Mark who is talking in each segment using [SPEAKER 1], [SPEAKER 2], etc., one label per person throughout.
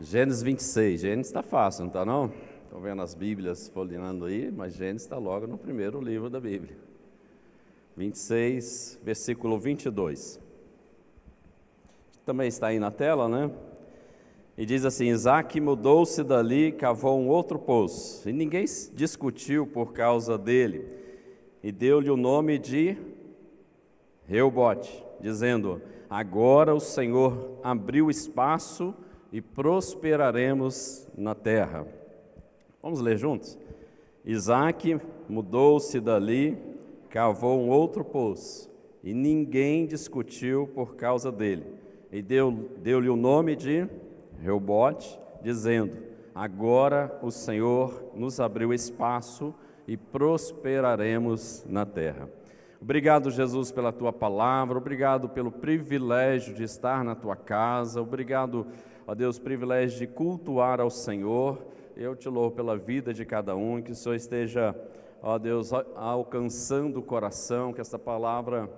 [SPEAKER 1] Gênesis 26. Gênesis está fácil, não está não? Estão vendo as Bíblias folheando aí, mas Gênesis está logo no primeiro livro da Bíblia. 26, versículo 22. Também está aí na tela, né? E diz assim: Isaque mudou-se dali e cavou um outro poço, e ninguém discutiu por causa dele, e deu-lhe o nome de Reobote, dizendo: agora o Senhor abriu espaço e prosperaremos na terra. Vamos ler juntos? Isaque mudou-se dali, cavou um outro poço, e ninguém discutiu por causa dele, e deu-lhe o nome de Reobote, dizendo: agora o Senhor nos abriu espaço e prosperaremos na terra. Obrigado, Jesus, pela Tua palavra, obrigado pelo privilégio de estar na Tua casa, obrigado, ó Deus, privilégio de cultuar ao Senhor. Eu te louvo pela vida de cada um, que o Senhor esteja, ó Deus, alcançando o coração, que esta palavra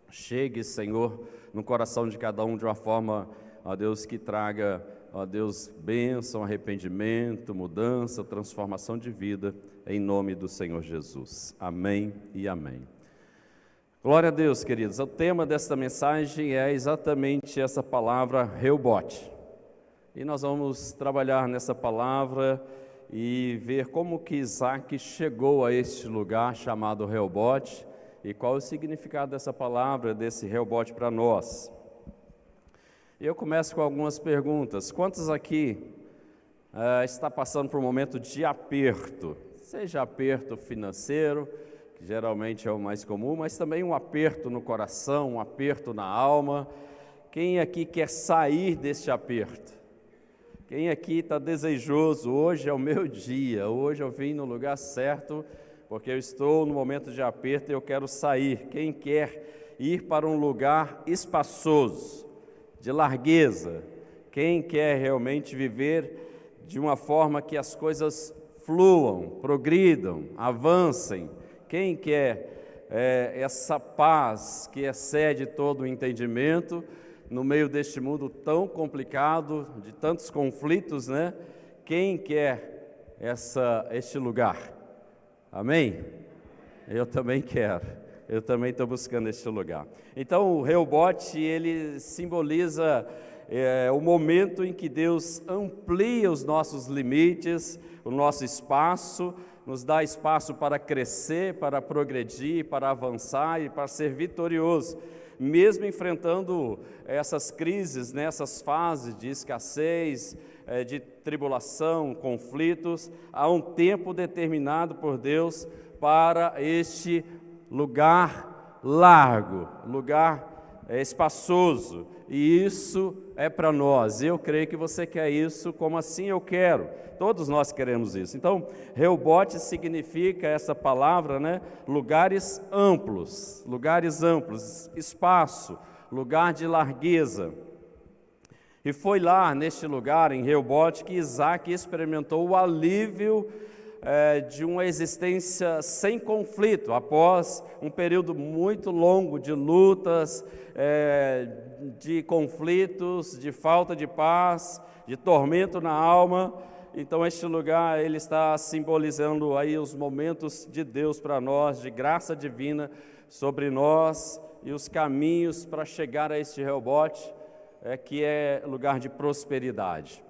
[SPEAKER 1] chegue, Senhor, no coração de cada um de uma forma, ó Deus, que traga, ó Deus, bênção, arrependimento, mudança, transformação de vida, em nome do Senhor Jesus. Amém e amém. Glória a Deus, queridos. O tema desta mensagem é exatamente essa palavra Reobote. E nós vamos trabalhar nessa palavra e ver como que Isaque chegou a este lugar chamado Reobote e qual é o significado dessa palavra, desse Reobote para nós. E eu começo com algumas perguntas. Quantos aqui está passando por um momento de aperto? Seja aperto financeiro, que geralmente é o mais comum, mas também um aperto no coração, um aperto na alma. Quem aqui quer sair deste aperto? Quem aqui está desejoso? Hoje é o meu dia, hoje eu vim no lugar certo, porque eu estou no momento de aperto e eu quero sair. Quem quer ir para um lugar espaçoso, de largueza? Quem quer realmente viver de uma forma que as coisas fluam, progridam, avancem? Quem quer essa paz que excede todo o entendimento no meio deste mundo tão complicado, de tantos conflitos, né? Quem quer este lugar? Amém? Eu também quero. Eu também estou buscando este lugar. Então, o Reobote, ele simboliza o momento em que Deus amplia os nossos limites, o nosso espaço, nos dá espaço para crescer, para progredir, para avançar e para ser vitorioso, mesmo enfrentando essas crises, né, essas fases de escassez, de tribulação, conflitos. Há um tempo determinado por Deus para este lugar largo, lugar espaçoso, e isso é para nós. Eu creio que você quer isso, como assim eu quero. Todos nós queremos isso. Então, Reobote significa essa palavra, né? Lugares amplos, espaço, lugar de largueza. E foi lá, neste lugar, em Reobote, que Isaque experimentou o alívio de uma existência sem conflito, após um período muito longo de lutas, de conflitos, de falta de paz, de tormento na alma. Então este lugar, ele está simbolizando aí os momentos de Deus para nós, de graça divina sobre nós e os caminhos para chegar a este Reobote, que é lugar de prosperidade.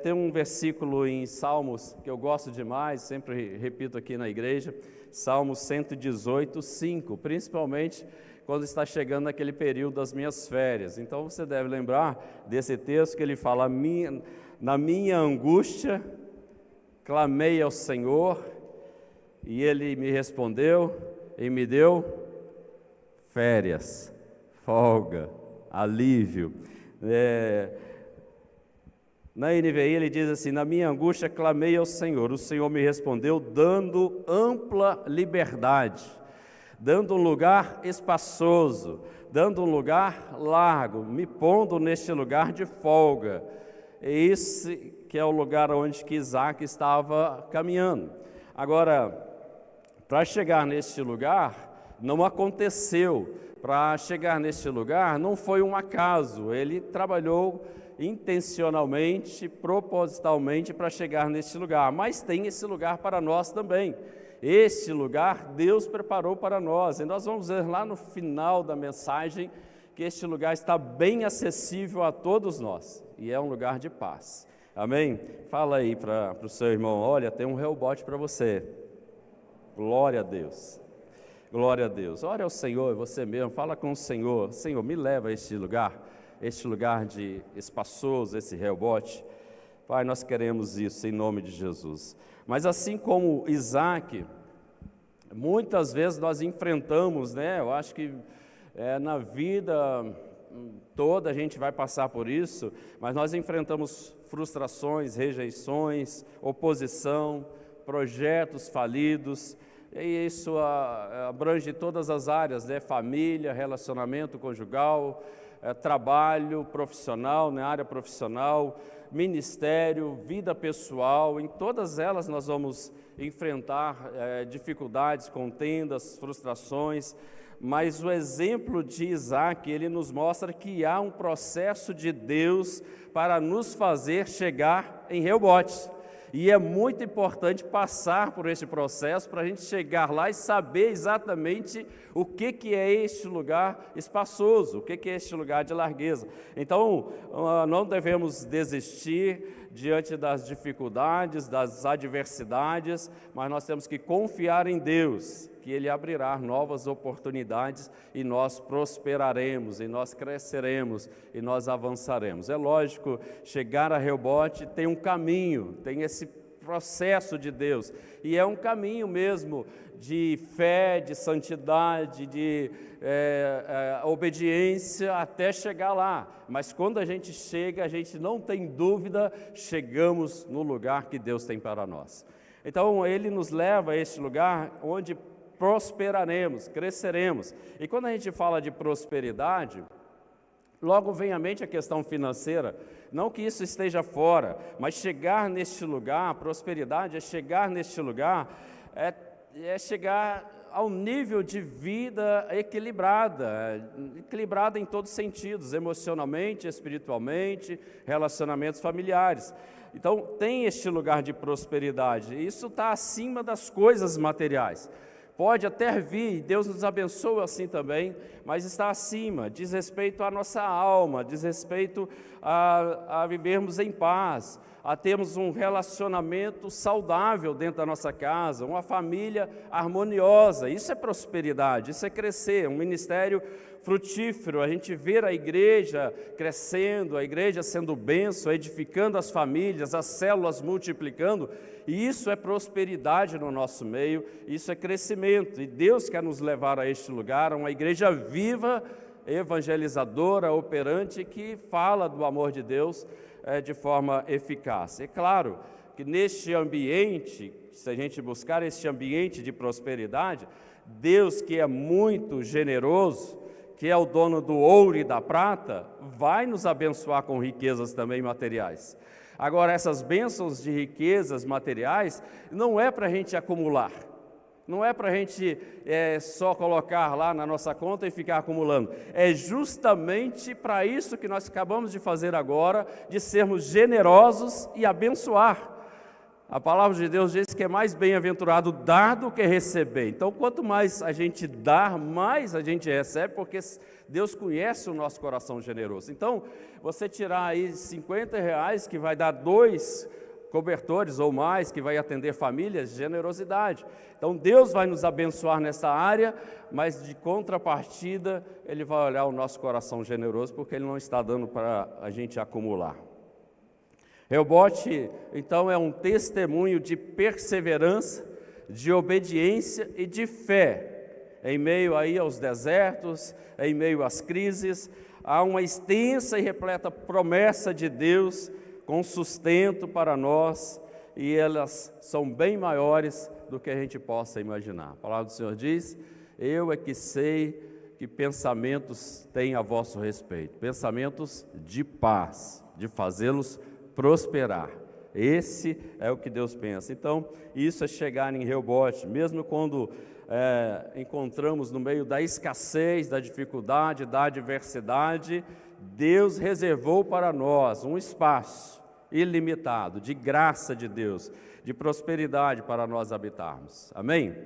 [SPEAKER 1] Tem um versículo em Salmos que eu gosto demais, sempre repito aqui na igreja, Salmos 118, 5, principalmente quando está chegando aquele período das minhas férias. Então você deve lembrar desse texto que ele fala: na minha angústia clamei ao Senhor e Ele me respondeu e me deu férias, folga, alívio. Na NVI ele diz assim: na minha angústia clamei ao Senhor, o Senhor me respondeu dando ampla liberdade, dando um lugar espaçoso, dando um lugar largo, me pondo neste lugar de folga. Esse que é o lugar onde que Isaque estava caminhando. Agora, para chegar neste lugar, não aconteceu. Para chegar neste lugar não foi um acaso, ele trabalhou intencionalmente, propositalmente para chegar neste lugar, mas tem esse lugar para nós também. Este lugar Deus preparou para nós, e nós vamos ver lá no final da mensagem que este lugar está bem acessível a todos nós, e é um lugar de paz. Amém? Fala aí para o seu irmão, olha, tem um rebote para você. Glória a Deus. Glória a Deus. Ore ao Senhor, você mesmo, fala com o Senhor. Senhor, me leva a este lugar de espaçoso, esse rebote. Pai, nós queremos isso em nome de Jesus. Mas assim como Isaac, muitas vezes nós enfrentamos, eu acho que na vida toda a gente vai passar por isso, mas nós enfrentamos frustrações, rejeições, oposição, projetos falidos, e isso abrange todas as áreas, família, relacionamento conjugal, trabalho profissional, área profissional, ministério, vida pessoal, em todas elas nós vamos enfrentar dificuldades, contendas, frustrações, mas o exemplo de Isaac, ele nos mostra que há um processo de Deus para nos fazer chegar em Reobote. E é muito importante passar por esse processo para a gente chegar lá e saber exatamente o que é este lugar espaçoso, o que é este lugar de largueza. Então, não devemos desistir diante das dificuldades, das adversidades, mas nós temos que confiar em Deus, que Ele abrirá novas oportunidades e nós prosperaremos, e nós cresceremos, e nós avançaremos. É lógico, chegar a Reobote tem um caminho, tem esse processo de Deus, e é um caminho mesmo de fé, de santidade, de obediência até chegar lá, mas quando a gente chega, a gente não tem dúvida, chegamos no lugar que Deus tem para nós. Então Ele nos leva a este lugar onde prosperaremos, cresceremos. E quando a gente fala de prosperidade, logo vem à mente a questão financeira, não que isso esteja fora, mas chegar neste lugar, prosperidade é chegar neste lugar, é chegar ao nível de vida equilibrada em todos os sentidos, emocionalmente, espiritualmente, relacionamentos familiares. Então tem este lugar de prosperidade, e isso está acima das coisas materiais. Pode até vir, Deus nos abençoa assim também, mas está acima, diz respeito à nossa alma, diz respeito a vivermos em paz, a termos um relacionamento saudável dentro da nossa casa, uma família harmoniosa. Isso é prosperidade, isso é crescer, um ministério frutífero, a gente ver a igreja crescendo, a igreja sendo bênção, edificando as famílias, as células multiplicando, e isso é prosperidade no nosso meio, isso é crescimento, e Deus quer nos levar a este lugar, a uma igreja viva, evangelizadora, operante, que fala do amor de Deus de forma eficaz. É claro que neste ambiente, se a gente buscar este ambiente de prosperidade, Deus, que é muito generoso, que é o dono do ouro e da prata, vai nos abençoar com riquezas também materiais. Agora, essas bênçãos de riquezas materiais não é para a gente acumular, não é para a gente só colocar lá na nossa conta e ficar acumulando. É justamente para isso que nós acabamos de fazer agora, de sermos generosos e abençoar. A palavra de Deus diz que é mais bem-aventurado dar do que receber. Então, quanto mais a gente dá, mais a gente recebe, porque Deus conhece o nosso coração generoso. Então, você tirar aí R$50, que vai dar 2 cobertores ou mais, que vai atender famílias, generosidade. Então, Deus vai nos abençoar nessa área, mas de contrapartida, Ele vai olhar o nosso coração generoso, porque Ele não está dando para a gente acumular. Reobote, então, é um testemunho de perseverança, de obediência e de fé. Em meio aí aos desertos, em meio às crises, há uma extensa e repleta promessa de Deus com sustento para nós, e elas são bem maiores do que a gente possa imaginar. A palavra do Senhor diz: eu é que sei que pensamentos têm a vosso respeito, pensamentos de paz, de fazê-los prosperar Esse é o que Deus pensa. Então, isso é chegar em Reobote, mesmo quando encontramos no meio da escassez, da dificuldade, da adversidade, Deus reservou para nós um espaço ilimitado, de graça de Deus, de prosperidade para nós habitarmos. Amém?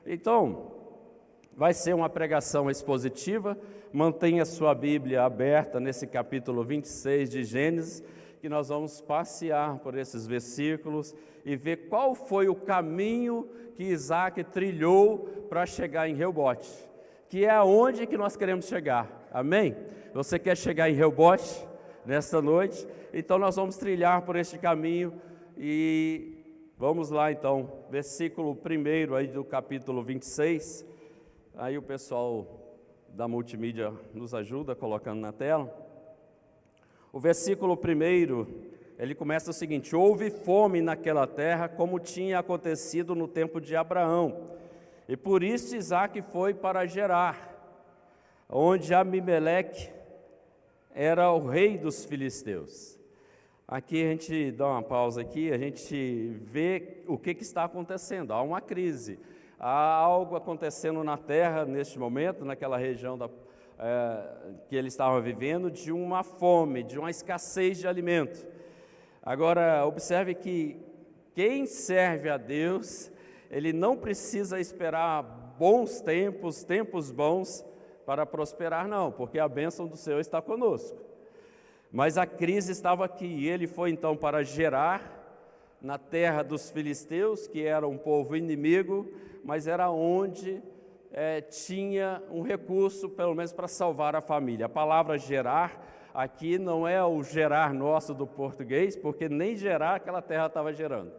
[SPEAKER 1] Então, vai ser uma pregação expositiva. Mantenha sua Bíblia aberta nesse capítulo 26 de Gênesis, que nós vamos passear por esses versículos e ver qual foi o caminho que Isaac trilhou para chegar em Reobote, que é aonde que nós queremos chegar. Amém? Você quer chegar em Reobote nesta noite? Então nós vamos trilhar por este caminho e vamos lá então, versículo 1 aí do capítulo 26, aí o pessoal da multimídia nos ajuda colocando na tela. O versículo 1, ele começa o seguinte: houve fome naquela terra, como tinha acontecido no tempo de Abraão, e por isso Isaac foi para Gerar, onde Abimeleque era o rei dos filisteus. Aqui a gente dá uma pausa aqui, a gente vê o que está acontecendo. Há uma crise, há algo acontecendo na terra neste momento, naquela região que ele estava vivendo, de uma fome, de uma escassez de alimento. Agora, observe que quem serve a Deus, ele não precisa esperar bons tempos, tempos bons para prosperar, não, porque a bênção do Senhor está conosco. Mas a crise estava aqui, e ele foi então para Gerar, na terra dos filisteus, que era um povo inimigo, mas era onde tinha um recurso, pelo menos para salvar a família. A palavra gerar aqui não é o gerar nosso do português, porque nem gerar aquela terra estava gerando.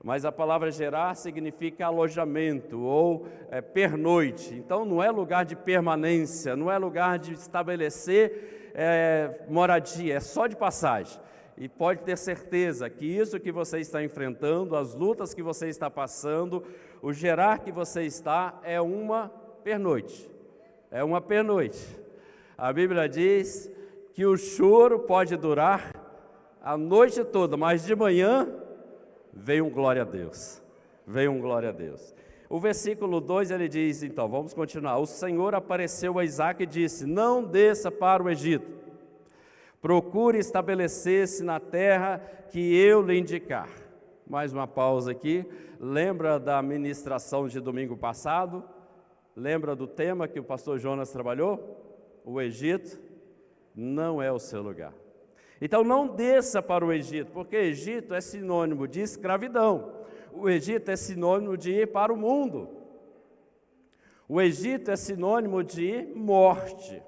[SPEAKER 1] Mas a palavra gerar significa alojamento ou pernoite. Então não é lugar de permanência, não é lugar de estabelecer moradia, é só de passagem. E pode ter certeza que isso que você está enfrentando, as lutas que você está passando, o Gerar que você está é uma pernoite. É uma pernoite. A Bíblia diz que o choro pode durar a noite toda, mas de manhã vem um glória a Deus. Vem um glória a Deus. O versículo 2 ele diz, então, vamos continuar. O Senhor apareceu a Isaac e disse: não desça para o Egito. Procure estabelecer-se na terra que eu lhe indicar. Mais uma pausa aqui. Lembra da ministração de domingo passado? Lembra do tema que o pastor Jonas trabalhou? O Egito não é o seu lugar. Então não desça para o Egito, porque Egito é sinônimo de escravidão. O Egito é sinônimo de ir para o mundo. O Egito é sinônimo de morte.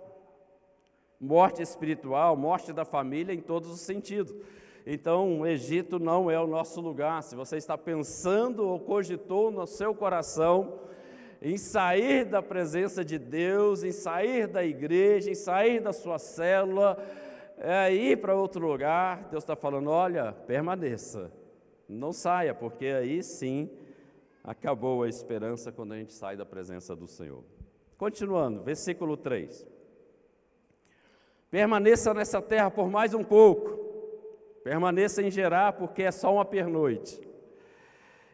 [SPEAKER 1] Morte espiritual, morte da família em todos os sentidos. Então, o Egito não é o nosso lugar. Se você está pensando ou cogitou no seu coração em sair da presença de Deus, em sair da igreja, em sair da sua célula, ir para outro lugar, Deus está falando: olha, permaneça, não saia, porque aí sim acabou a esperança quando a gente sai da presença do Senhor. Continuando, versículo 3. Permaneça nessa terra por mais um pouco, permaneça em Gerar, porque é só uma pernoite.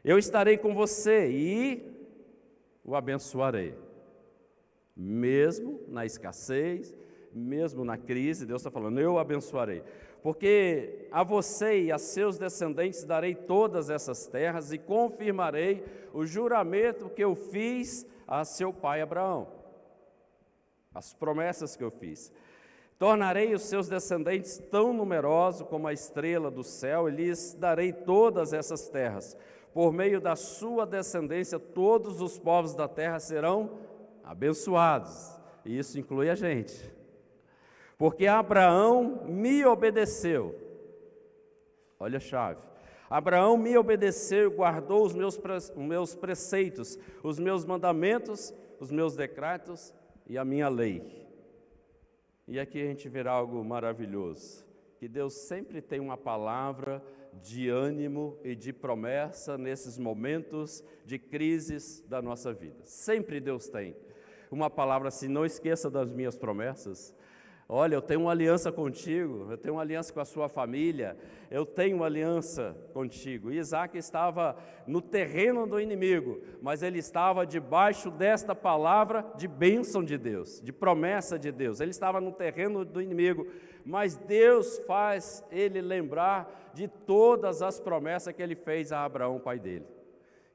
[SPEAKER 1] Eu estarei com você e o abençoarei. Mesmo na escassez, mesmo na crise, Deus está falando: eu o abençoarei. Porque a você e a seus descendentes darei todas essas terras e confirmarei o juramento que eu fiz a seu pai Abraão. As promessas que eu fiz. Tornarei os seus descendentes tão numerosos como a estrela do céu, e lhes darei todas essas terras. Por meio da sua descendência, todos os povos da terra serão abençoados. E isso inclui a gente. Porque Abraão me obedeceu. Olha a chave. Abraão me obedeceu e guardou os meus preceitos, os meus mandamentos, os meus decretos e a minha lei. E aqui a gente verá algo maravilhoso, que Deus sempre tem uma palavra de ânimo e de promessa nesses momentos de crises da nossa vida. Sempre Deus tem uma palavra assim: não esqueça das minhas promessas. olha, eu tenho uma aliança contigo, eu tenho uma aliança com a sua família, eu tenho uma aliança contigo. E Isaac estava no terreno do inimigo, mas ele estava debaixo desta palavra de bênção de Deus, de promessa de Deus. Ele estava no terreno do inimigo, mas Deus faz ele lembrar de todas as promessas que ele fez a Abraão, pai dele.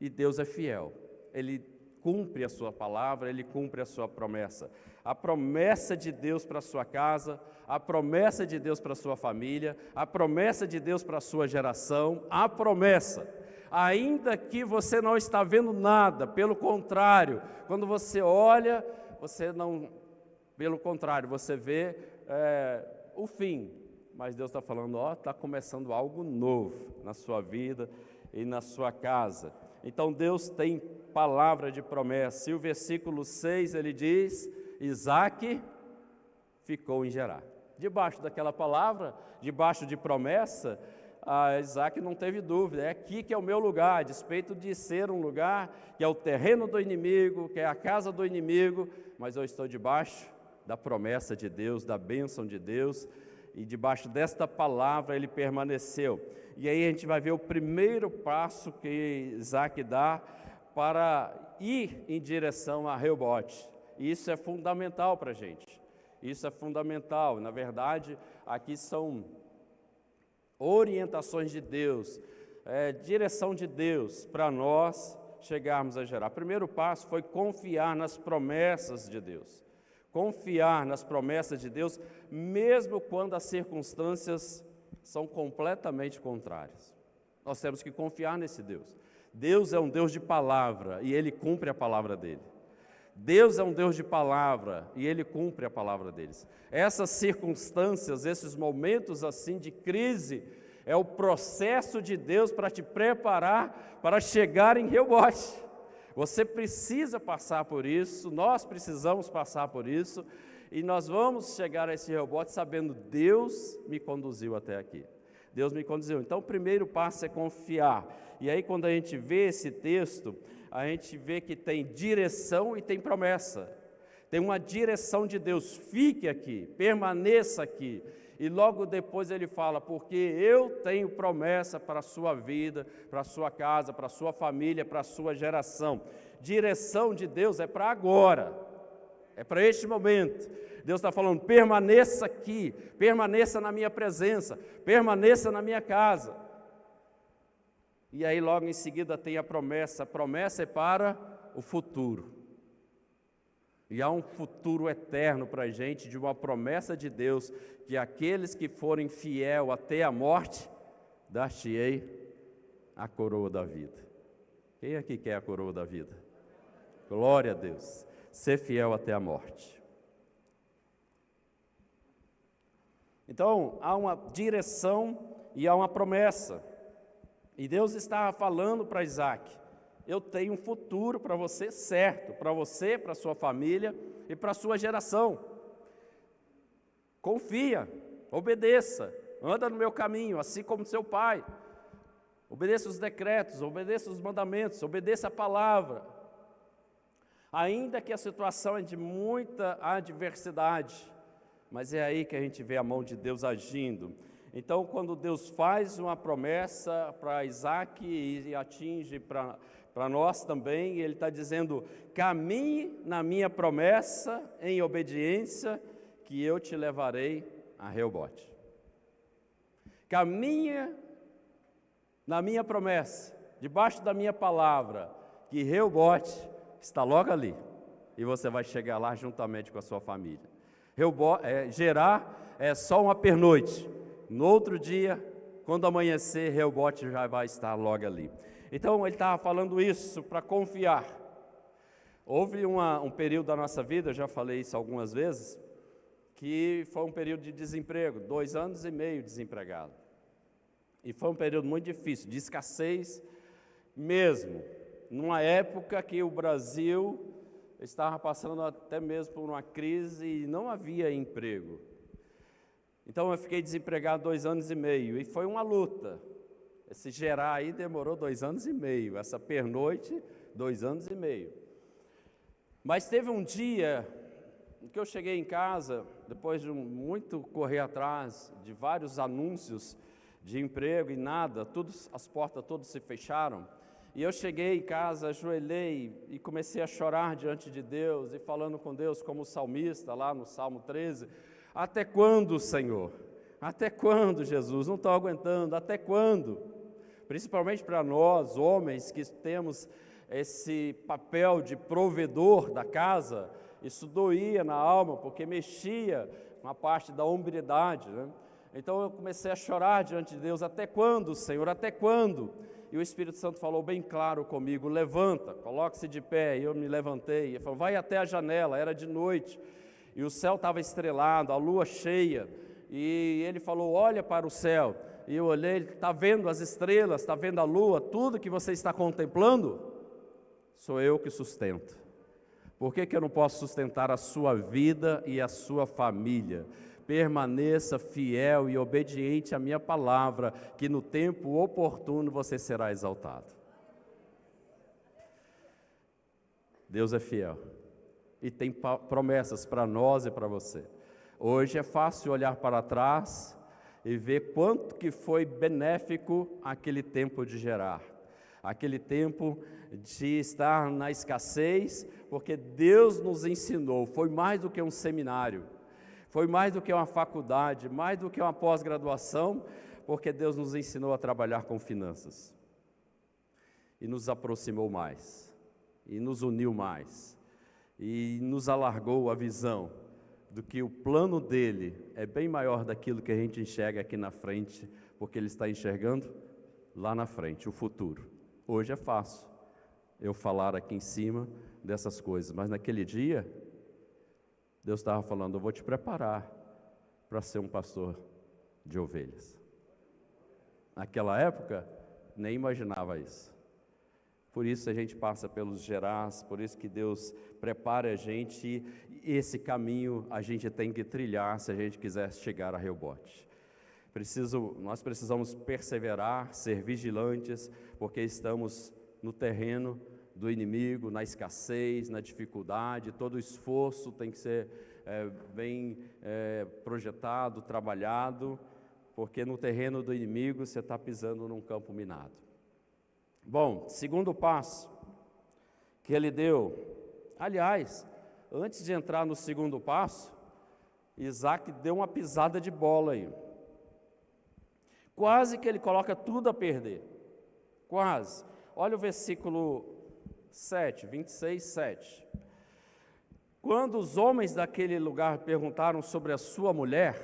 [SPEAKER 1] E Deus é fiel, ele cumpre a sua palavra, ele cumpre a sua promessa. A promessa de Deus para a sua casa, a promessa de Deus para a sua família, a promessa de Deus para a sua geração, a promessa. Ainda que você não está vendo nada, pelo contrário, quando você olha, você não, pelo contrário, você vê o fim. Mas Deus está falando, ó, está começando algo novo na sua vida e na sua casa. Então Deus tem palavra de promessa. E o versículo 6 ele diz: Isaac ficou em Gerar. Debaixo daquela palavra, debaixo de promessa, Isaac não teve dúvida, é aqui que é o meu lugar, a despeito de ser um lugar que é o terreno do inimigo, que é a casa do inimigo, mas eu estou debaixo da promessa de Deus, da bênção de Deus, e debaixo desta palavra ele permaneceu. E aí a gente vai ver o primeiro passo que Isaac dá para ir em direção a Reobote. E isso é fundamental para a gente. Isso é fundamental. Na verdade, aqui são orientações de Deus, direção de Deus para nós chegarmos a Gerar. O primeiro passo foi confiar nas promessas de Deus. Confiar nas promessas de Deus, mesmo quando as circunstâncias são completamente contrárias. Nós temos que confiar nesse Deus. Deus é um Deus de palavra e Ele cumpre a palavra dEle. Deus é um Deus de palavra e Ele cumpre a palavra deles. Essas circunstâncias, esses momentos assim de crise, é o processo de Deus para te preparar para chegar em Reobote. Você precisa passar por isso, nós precisamos passar por isso, e nós vamos chegar a esse Reobote sabendo, Deus me conduziu até aqui. Deus me conduziu. Então o primeiro passo é confiar. E aí quando a gente vê esse texto, a gente vê que tem direção e tem promessa. Tem uma direção de Deus, fique aqui, permaneça aqui. E logo depois ele fala, porque eu tenho promessa para a sua vida, para a sua casa, para a sua família, para a sua geração. Direção de Deus é para agora, é para este momento. Deus está falando, permaneça aqui, permaneça na minha presença, permaneça na minha casa. E aí logo em seguida tem a promessa é para o futuro. E há um futuro eterno para a gente, de uma promessa de Deus, que aqueles que forem fiel até a morte, dar-te-ei a coroa da vida. Quem aqui quer a coroa da vida? Glória a Deus, ser fiel até a morte. Então, há uma direção e há uma promessa. E Deus estava falando para Isaac, eu tenho um futuro para você certo, para você, para a sua família e para a sua geração. Confia, obedeça, anda no meu caminho, assim como seu pai. Obedeça os decretos, obedeça os mandamentos, obedeça a palavra. Ainda que a situação é de muita adversidade, mas é aí que a gente vê a mão de Deus agindo. Então, quando Deus faz uma promessa para Isaac e atinge para nós também, Ele está dizendo, caminhe na minha promessa em obediência, que eu te levarei a Reobote. Caminha na minha promessa, debaixo da minha palavra, que Reobote está logo ali, e você vai chegar lá juntamente com a sua família. Gerar é só uma pernoite. No outro dia, quando amanhecer, Reobote já vai estar logo ali. Então, ele estava falando isso para confiar. Houve um período da nossa vida, eu já falei isso algumas vezes, que foi um período de desemprego, 2 anos e meio desempregado. E foi um período muito difícil, de escassez mesmo. Numa época que o Brasil estava passando até mesmo por uma crise e não havia emprego. Então eu fiquei desempregado 2 anos e meio, e foi uma luta. Esse Gerar aí demorou 2 anos e meio, essa pernoite, 2 anos e meio. Mas teve um dia, que eu cheguei em casa, depois de muito correr atrás de vários anúncios de emprego e nada, as portas todas se fecharam, e eu cheguei em casa, ajoelhei e comecei a chorar diante de Deus, e falando com Deus como o salmista, lá no Salmo 13, até quando, Senhor? Até quando, Jesus? Não estou aguentando, até quando? Principalmente para nós, homens, que temos esse papel de provedor da casa, isso doía na alma, porque mexia com a parte da hombridade, né? Então eu comecei a chorar diante de Deus, até quando, Senhor, até quando? E o Espírito Santo falou bem claro comigo, levanta, coloque-se de pé, e eu me levantei, ele falou, vai até a janela, era de noite, e o céu estava estrelado, a lua cheia, e ele falou, olha para o céu, e eu olhei, está vendo as estrelas, está vendo a lua, tudo que você está contemplando, sou eu que sustento. Por que eu não posso sustentar a sua vida e a sua família? Permaneça fiel e obediente à minha palavra, que no tempo oportuno você será exaltado. Deus é fiel e tem promessas para nós e para você. Hoje é fácil olhar para trás e ver quanto que foi benéfico aquele tempo de Gerar, aquele tempo de estar na escassez, porque Deus nos ensinou, foi mais do que um seminário, foi mais do que uma faculdade, mais do que uma pós-graduação, porque Deus nos ensinou a trabalhar com finanças, e nos aproximou mais, e nos uniu mais, e nos alargou a visão, do que o plano dele é bem maior daquilo que a gente enxerga aqui na frente, porque ele está enxergando lá na frente, o futuro. Hoje é fácil eu falar aqui em cima dessas coisas, mas naquele dia, Deus estava falando, eu vou te preparar para ser um pastor de ovelhas. Naquela época, nem imaginava isso. Por isso a gente passa pelos Gerás, por isso que Deus prepara a gente, e esse caminho a gente tem que trilhar se a gente quiser chegar a Rehobote. Nós precisamos perseverar, ser vigilantes, porque estamos no terreno do inimigo, na escassez, na dificuldade, todo o esforço tem que ser bem projetado, trabalhado, porque no terreno do inimigo você está pisando num campo minado. Bom, segundo passo que ele deu, aliás, antes de entrar no segundo passo, Isaac deu uma pisada de bola aí, quase que ele coloca tudo a perder, quase. Olha o versículo 7, 26, 7. Quando os homens daquele lugar perguntaram sobre a sua mulher,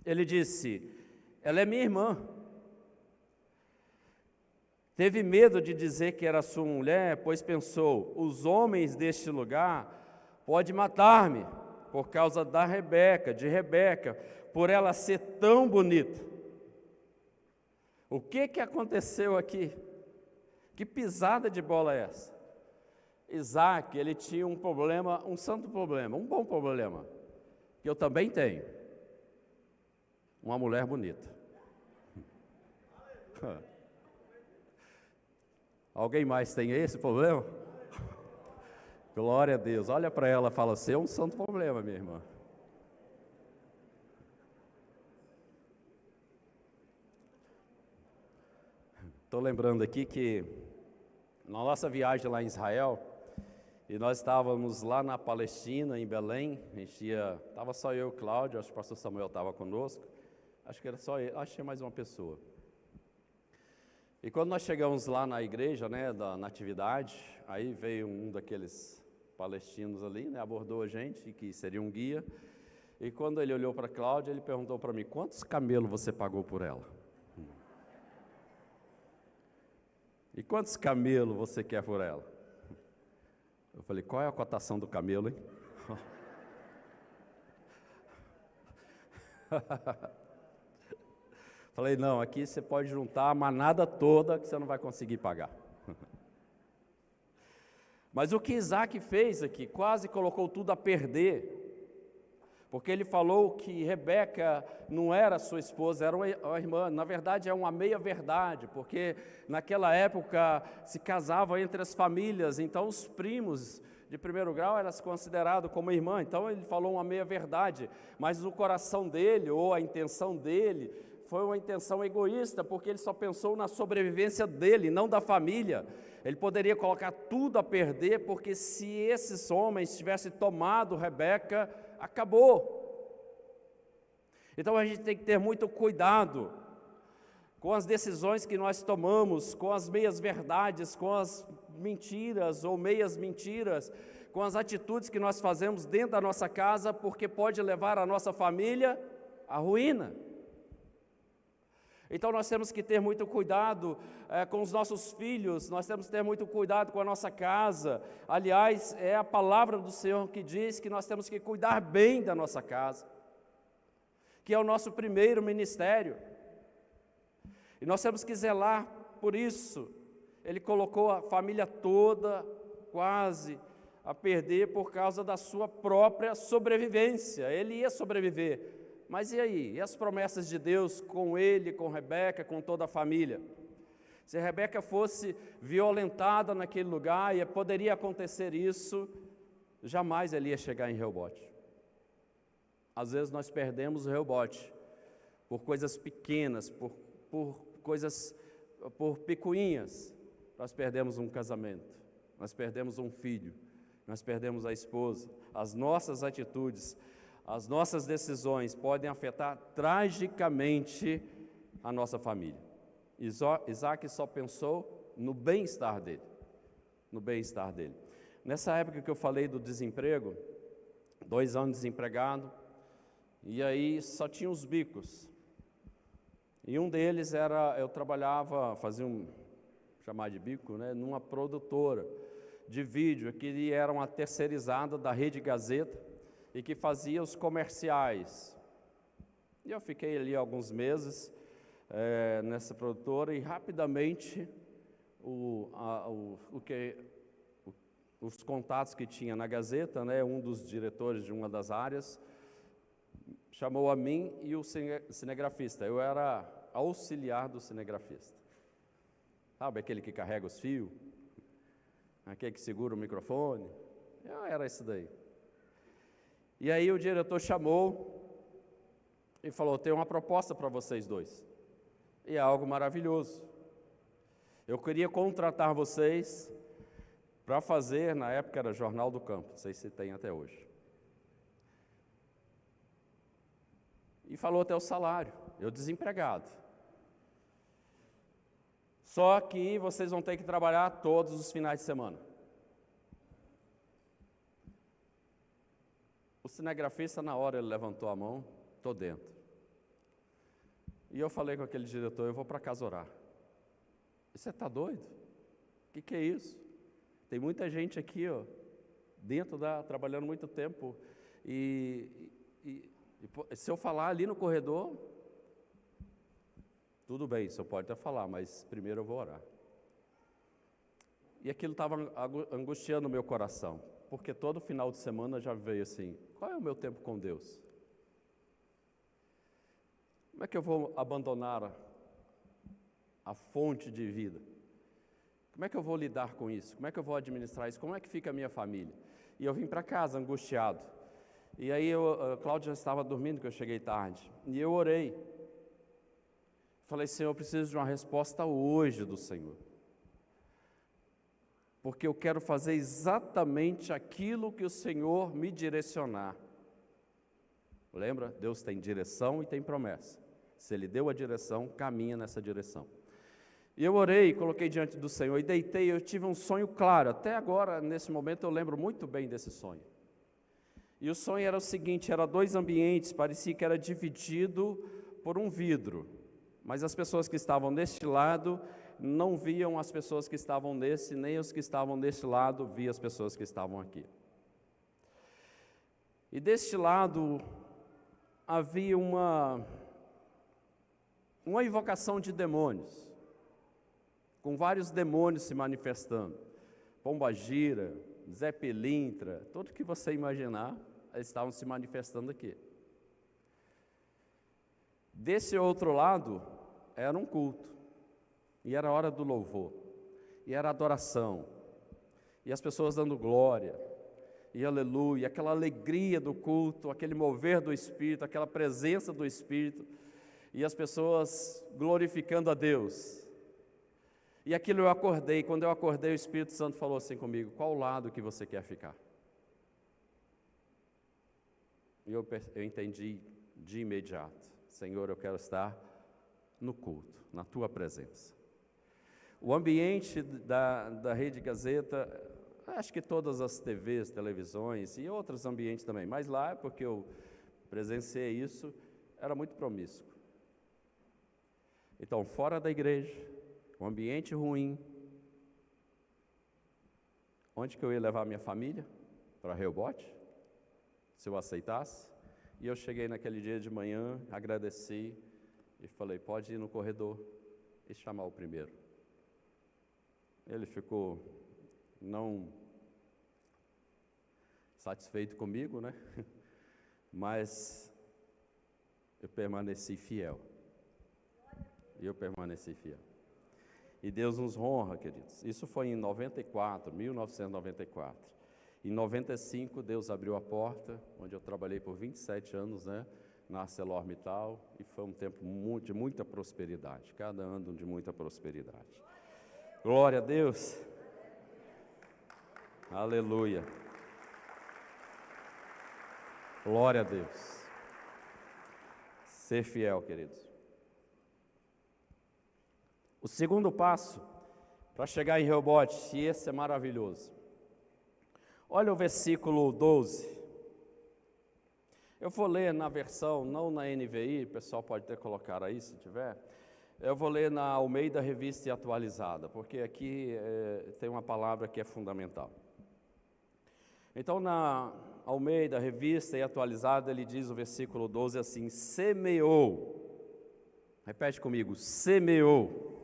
[SPEAKER 1] ele disse, ela é minha irmã. Teve medo de dizer que era sua mulher, pois pensou, os homens deste lugar podem matar-me, por causa de Rebeca, por ela ser tão bonita. O que aconteceu aqui? Que pisada de bola é essa? Isaac, ele tinha um problema, um santo problema, um bom problema, que eu também tenho. Uma mulher bonita. Alguém mais tem esse problema? Glória a Deus. Olha para ela e fala, você é um santo problema, minha irmã. Estou lembrando aqui que na nossa viagem lá em Israel, e nós estávamos lá na Palestina, em Belém, estava só eu e o Cláudio, acho que o pastor Samuel estava conosco, acho que era só ele, acho que tinha mais uma pessoa. E quando nós chegamos lá na igreja, né, na atividade, aí veio um daqueles palestinos ali, né, abordou a gente, que seria um guia, e quando ele olhou para a Cláudia, ele perguntou para mim, quantos camelos você pagou por ela? E quantos camelos você quer por ela? Eu falei, qual é a cotação do camelo, hein? Falei, não, aqui você pode juntar a manada toda que você não vai conseguir pagar. Mas o que Isaac fez aqui, quase colocou tudo a perder, porque ele falou que Rebeca não era sua esposa, era uma irmã. Na verdade é uma meia-verdade, porque naquela época se casava entre as famílias, então os primos de primeiro grau era considerado como irmã, então ele falou uma meia-verdade, mas o coração dele, ou a intenção dele, foi uma intenção egoísta, porque ele só pensou na sobrevivência dele, não da família. Ele poderia colocar tudo a perder, porque se esses homens tivessem tomado Rebeca, acabou. Então a gente tem que ter muito cuidado com as decisões que nós tomamos, com as meias-verdades, com as mentiras ou meias-mentiras, com as atitudes que nós fazemos dentro da nossa casa, porque pode levar a nossa família à ruína. Então nós temos que ter muito cuidado com os nossos filhos, nós temos que ter muito cuidado com a nossa casa. Aliás, é a palavra do Senhor que diz que nós temos que cuidar bem da nossa casa, que é o nosso primeiro ministério. E nós temos que zelar por isso. Ele colocou a família toda quase a perder por causa da sua própria sobrevivência. Ele ia sobreviver, mas e aí? E as promessas de Deus com ele, com Rebeca, com toda a família? Se Rebeca fosse violentada naquele lugar, e poderia acontecer isso, jamais ele ia chegar em Reobote. Às vezes nós perdemos o Reobote por coisas pequenas, por picuinhas. Nós perdemos um casamento, nós perdemos um filho, nós perdemos a esposa. As nossas atitudes, as nossas decisões podem afetar tragicamente a nossa família. Isaac só pensou no bem-estar dele, no bem-estar dele. Nessa época que eu falei do desemprego, 2 anos desempregado, e aí só tinha os bicos. E um deles era, eu trabalhava, chamar de bico, né, numa produtora de vídeo, que era uma terceirizada da Rede Gazeta, e que fazia os comerciais. E eu fiquei ali alguns meses nessa produtora, e rapidamente os contatos que tinha na Gazeta, né, um dos diretores de uma das áreas, chamou a mim e o cinegrafista. Eu era auxiliar do cinegrafista. Sabe, aquele que carrega os fios, aquele que segura o microfone? Eu era esse daí. E aí o diretor chamou e falou: tenho uma proposta para vocês dois. E é algo maravilhoso. Eu queria contratar vocês para fazer, na época era Jornal do Campo, não sei se tem até hoje. E falou até o salário, eu desempregado. Só que vocês vão ter que trabalhar todos os finais de semana. O cinegrafista, na hora, ele levantou a mão: estou dentro. E eu falei com aquele diretor: eu vou para casa orar. Você está doido? O que é isso? Tem muita gente aqui, ó, dentro trabalhando muito tempo, e se eu falar ali no corredor, tudo bem, o senhor pode até falar, mas primeiro eu vou orar. E aquilo estava angustiando o meu coração, porque todo final de semana já veio assim: qual é o meu tempo com Deus? Como é que eu vou abandonar a fonte de vida? Como é que eu vou lidar com isso? Como é que eu vou administrar isso? Como é que fica a minha família? E eu vim para casa angustiado. E aí a Cláudia já estava dormindo, que eu cheguei tarde. E eu orei. Falei: Senhor, eu preciso de uma resposta hoje do Senhor. Porque eu quero fazer exatamente aquilo que o Senhor me direcionar. Lembra? Deus tem direção e tem promessa. Se Ele deu a direção, caminha nessa direção. E eu orei, coloquei diante do Senhor e deitei. Eu tive um sonho claro. Até agora, nesse momento, eu lembro muito bem desse sonho. E o sonho era o seguinte: era 2 ambientes, parecia que era dividido por um vidro, mas as pessoas que estavam deste lado não viam as pessoas que estavam nesse, nem os que estavam deste lado viam as pessoas que estavam aqui. E deste lado havia uma invocação de demônios, com vários demônios se manifestando. Pombagira, Zé Pilintra, tudo que você imaginar, eles estavam se manifestando aqui. Desse outro lado, era um culto, e era a hora do louvor, e era adoração, e as pessoas dando glória, e aleluia, aquela alegria do culto, aquele mover do Espírito, aquela presença do Espírito, e as pessoas glorificando a Deus. E aquilo eu acordei, quando eu acordei o Espírito Santo falou assim comigo: qual lado que você quer ficar? E eu entendi de imediato: Senhor, eu quero estar no culto, na Tua presença. O ambiente da Rede Gazeta, acho que todas as TVs, televisões e outros ambientes também, mas lá, porque eu presenciei isso, era muito promíscuo. Então, fora da igreja, um ambiente ruim, onde que eu ia levar minha família? Para Rehobote? Se eu aceitasse? E eu cheguei naquele dia de manhã, agradeci e falei: pode ir no corredor e chamar o primeiro. Ele ficou não satisfeito comigo, né? Mas eu permaneci fiel. E Deus nos honra, queridos. Isso foi em 1994. Em 95, Deus abriu a porta, onde eu trabalhei por 27 anos, né, na ArcelorMittal, e foi um tempo de muita prosperidade, cada ano de muita prosperidade. Glória a Deus. Aleluia. Glória a Deus. Ser fiel, queridos. O segundo passo para chegar em Rehobote, e esse é maravilhoso. Olha o versículo 12. Eu vou ler na versão, não na NVI, o pessoal pode até colocar aí se tiver. Eu vou ler na Almeida Revista e Atualizada, porque aqui tem uma palavra que é fundamental. Então, na Almeida Revista e Atualizada, ele diz o versículo 12 assim: semeou. Repete comigo: semeou.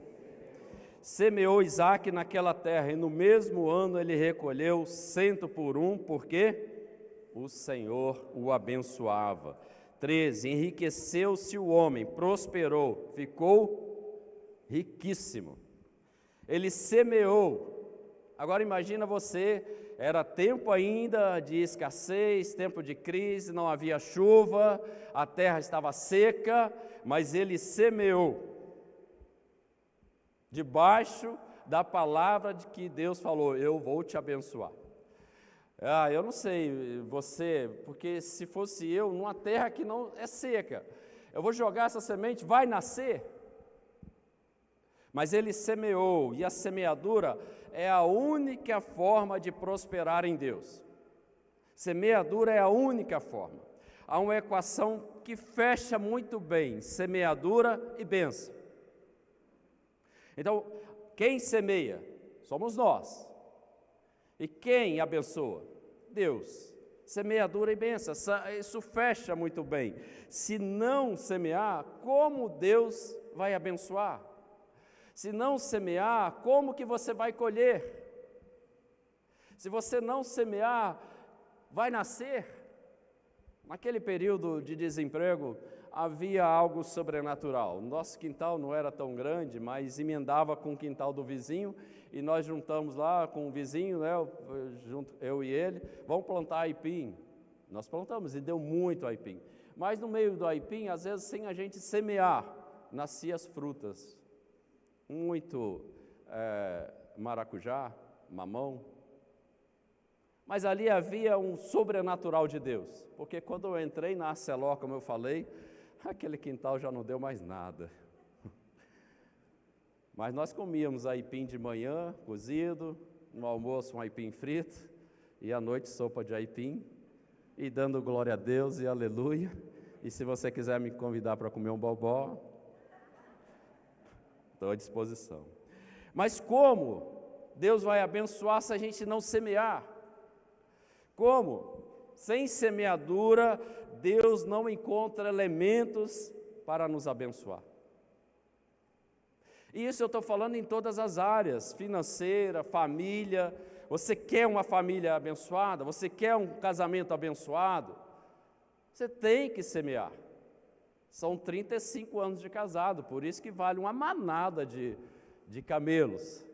[SPEAKER 1] Semeou Isaque naquela terra, e no mesmo ano ele recolheu 100 por um, porque o Senhor o abençoava. 13, enriqueceu-se o homem, prosperou, ficou riquíssimo. Ele semeou. Agora imagina você, era tempo ainda de escassez, tempo de crise, não havia chuva, a terra estava seca, mas ele semeou. Debaixo da palavra de que Deus falou: eu vou te abençoar. Eu não sei você, porque se fosse eu, numa terra que não é seca, eu vou jogar essa semente, vai nascer? Mas ele semeou, e a semeadura é a única forma de prosperar em Deus. Semeadura é a única forma. Há uma equação que fecha muito bem: semeadura e bênção. Então, quem semeia? Somos nós. E quem abençoa? Deus. Semeadura e bênção, isso fecha muito bem. Se não semear, como Deus vai abençoar? Se não semear, como que você vai colher? Se você não semear, vai nascer? Naquele período de desemprego, havia algo sobrenatural. Nosso quintal não era tão grande, mas emendava com o quintal do vizinho, e nós juntamos lá com o vizinho, né, eu e ele, vamos plantar aipim. Nós plantamos e deu muito aipim. Mas no meio do aipim, às vezes sem a gente semear, nasciam as frutas. Muito maracujá, mamão. Mas ali havia um sobrenatural de Deus, porque quando eu entrei na Arcelor, como eu falei, aquele quintal já não deu mais nada. Mas nós comíamos aipim de manhã, cozido, no almoço um aipim frito, e à noite sopa de aipim, e dando glória a Deus e aleluia. E se você quiser me convidar para comer um bobó, estou à disposição. Mas como Deus vai abençoar se a gente não semear? Como? Sem semeadura, Deus não encontra elementos para nos abençoar. E isso eu estou falando em todas as áreas: financeira, família. Você quer uma família abençoada? Você quer um casamento abençoado? Você tem que semear. São 35 anos de casado, por isso que vale uma manada de camelos,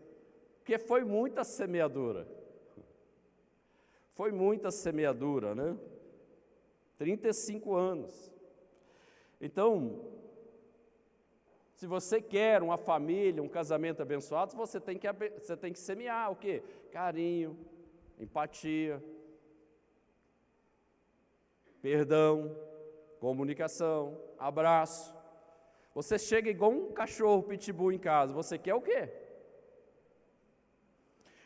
[SPEAKER 1] porque foi muita semeadura. Foi muita semeadura, né? 35 anos. Então, se você quer uma família, um casamento abençoado, você tem que semear o quê? Carinho, empatia, perdão, comunicação, abraço. Você chega igual um cachorro pitbull em casa, você quer o quê?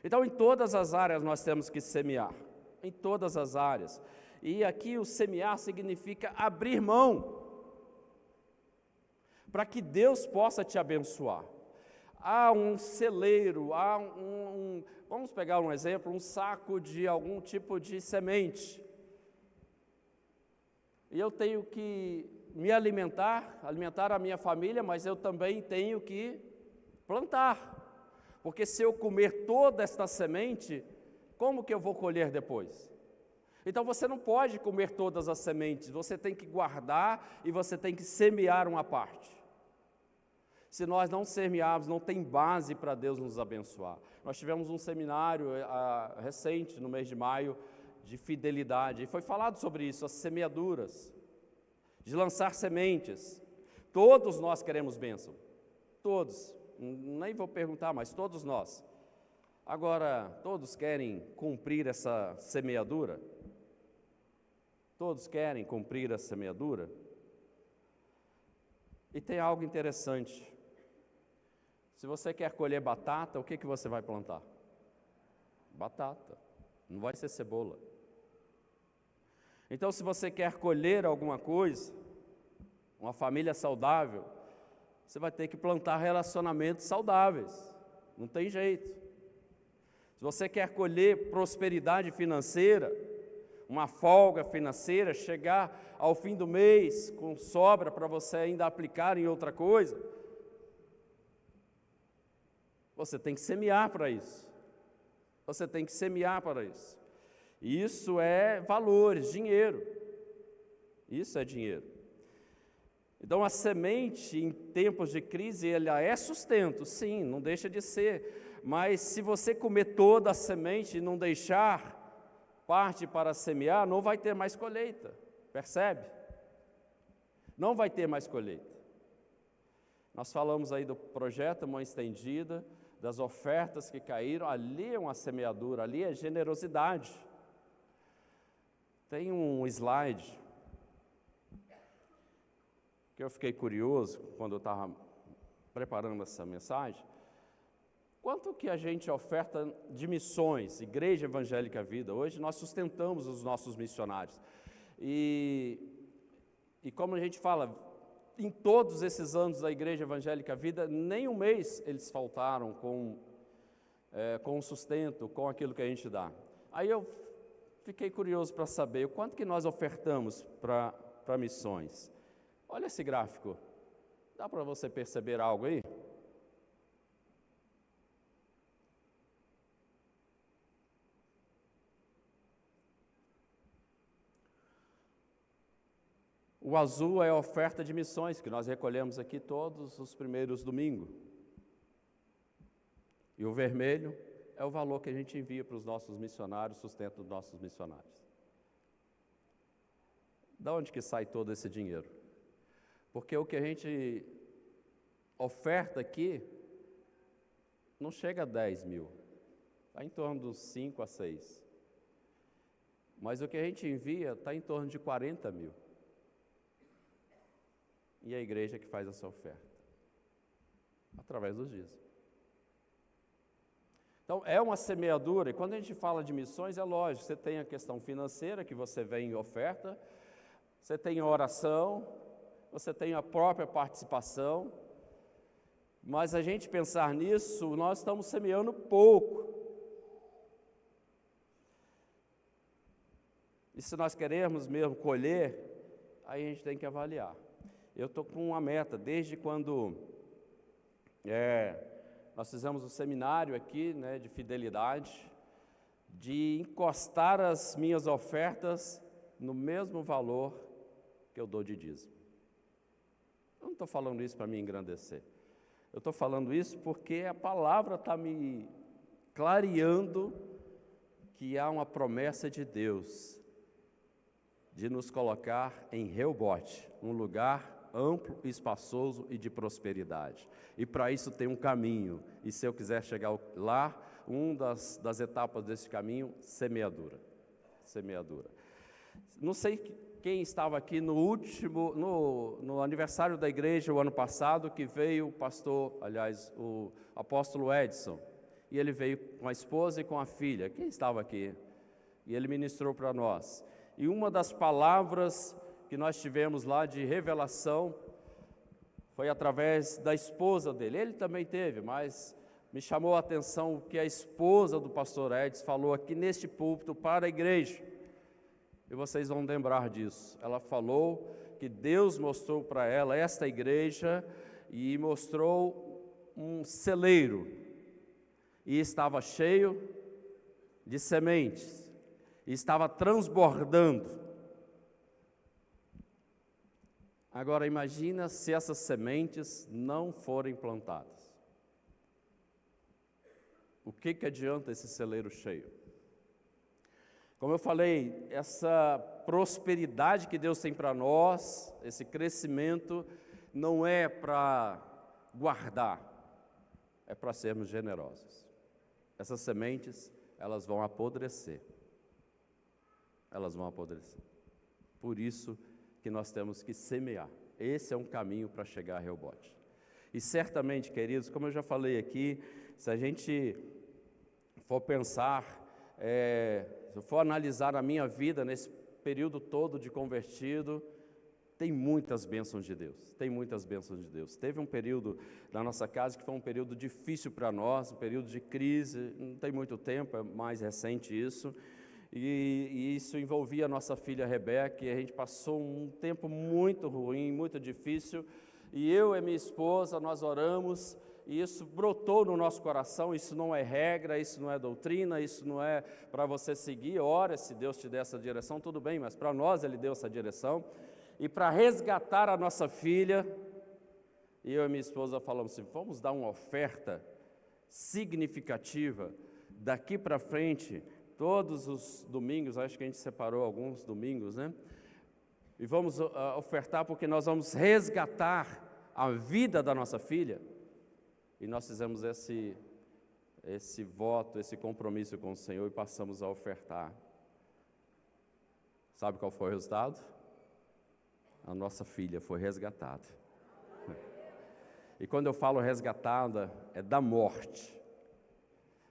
[SPEAKER 1] Então, em todas as áreas nós temos que semear, em todas as áreas. E aqui o semear significa abrir mão, para que Deus possa te abençoar. Há um celeiro, vamos pegar um exemplo, um saco de algum tipo de semente. E eu tenho que me alimentar a minha família, mas eu também tenho que plantar. Porque se eu comer toda esta semente, como que eu vou colher depois? Então você não pode comer todas as sementes, você tem que guardar e você tem que semear uma parte. Se nós não semearmos, não tem base para Deus nos abençoar. Nós tivemos um seminário recente, no mês de maio, de fidelidade, e foi falado sobre isso, as semeaduras, de lançar sementes. Todos nós queremos bênção, todos, nem vou perguntar, mas todos nós. Agora, todos querem cumprir essa semeadura? Todos querem cumprir a semeadura? E tem algo interessante. Se você quer colher batata, o que você vai plantar? Batata, não vai ser cebola. Então, se você quer colher alguma coisa, uma família saudável, você vai ter que plantar relacionamentos saudáveis, não tem jeito. Se você quer colher prosperidade financeira, uma folga financeira, chegar ao fim do mês com sobra para você ainda aplicar em outra coisa, você tem que semear para isso. Você tem que semear para isso. Isso é valores, dinheiro. Isso é dinheiro. Então a semente em tempos de crise, ela é sustento, sim, não deixa de ser. Mas se você comer toda a semente e não deixar parte para semear, não vai ter mais colheita. Percebe? Não vai ter mais colheita. Nós falamos aí do projeto Mão Estendida, das ofertas que caíram, ali é uma semeadura, ali é generosidade. Tem um slide que eu fiquei curioso quando eu estava preparando essa mensagem. Quanto que a gente oferta de missões, Igreja Evangélica Vida? Hoje nós sustentamos os nossos missionários. E como a gente fala, em todos esses anos da Igreja Evangélica Vida, nem um mês eles faltaram com o sustento, com aquilo que a gente dá. Aí eu fiquei curioso para saber o quanto que nós ofertamos para missões. Olha esse gráfico, dá para você perceber algo aí? O azul é a oferta de missões, que nós recolhemos aqui todos os primeiros domingos. E o vermelho é o valor que a gente envia para os nossos missionários, sustento dos nossos missionários. Da onde que sai todo esse dinheiro? Porque o que a gente oferta aqui não chega a 10 mil, está em torno dos 5 a 6. Mas o que a gente envia está em torno de 40 mil. E a igreja que faz essa oferta, através dos dízimos. Então, é uma semeadura, e quando a gente fala de missões, é lógico, você tem a questão financeira, que você vem em oferta, você tem a oração, você tem a própria participação, mas a gente pensar nisso, nós estamos semeando pouco. E se nós queremos mesmo colher, aí a gente tem que avaliar. Eu estou com uma meta, desde quando nós fizemos um seminário aqui, né, de fidelidade, de encostar as minhas ofertas no mesmo valor que eu dou de dízimo. Eu não estou falando isso para me engrandecer. Eu estou falando isso porque a palavra está me clareando que há uma promessa de Deus de nos colocar em Reobote, um lugar amplo, espaçoso e de prosperidade. E para isso tem um caminho, e se eu quiser chegar lá, uma das etapas desse caminho, semeadura. Semeadura. Não sei quem estava aqui no aniversário da igreja o ano passado, que veio o pastor, aliás, o apóstolo Edson, e ele veio com a esposa e com a filha. Quem estava aqui? E ele ministrou para nós. E uma das palavras que nós tivemos lá de revelação foi através da esposa dele. Ele também teve, mas me chamou a atenção o que a esposa do pastor Edson falou aqui neste púlpito para a igreja. E vocês vão lembrar disso. Ela falou que Deus mostrou para ela esta igreja e mostrou um celeiro. E estava cheio de sementes. E estava transbordando. Agora imagina se essas sementes não forem plantadas. O que adianta esse celeiro cheio? Como eu falei, essa prosperidade que Deus tem para nós, esse crescimento, não é para guardar, é para sermos generosos. Essas sementes, elas vão apodrecer. Elas vão apodrecer. Por isso que nós temos que semear. Esse é um caminho para chegar a Reobote. E certamente, queridos, como eu já falei aqui, se a gente for pensar, se eu for analisar a minha vida nesse período todo de convertido, tem muitas bênçãos de Deus, tem muitas bênçãos de Deus. Teve um período na nossa casa que foi um período difícil para nós, um período de crise, não tem muito tempo, é mais recente isso, e isso envolvia a nossa filha Rebeca, e a gente passou um tempo muito ruim, muito difícil, e eu e minha esposa, nós oramos, e isso brotou no nosso coração. Isso não é regra, isso não é doutrina, isso não é para você seguir. Ora, se Deus te der essa direção, tudo bem, mas para nós Ele deu essa direção. E para resgatar a nossa filha, eu e minha esposa falamos assim, vamos dar uma oferta significativa, daqui para frente, todos os domingos, acho que a gente separou alguns domingos, né? E vamos ofertar porque nós vamos resgatar a vida da nossa filha. E nós fizemos esse voto, esse compromisso com o Senhor e passamos a ofertar. Sabe qual foi o resultado? A nossa filha foi resgatada. E quando eu falo resgatada, é da morte.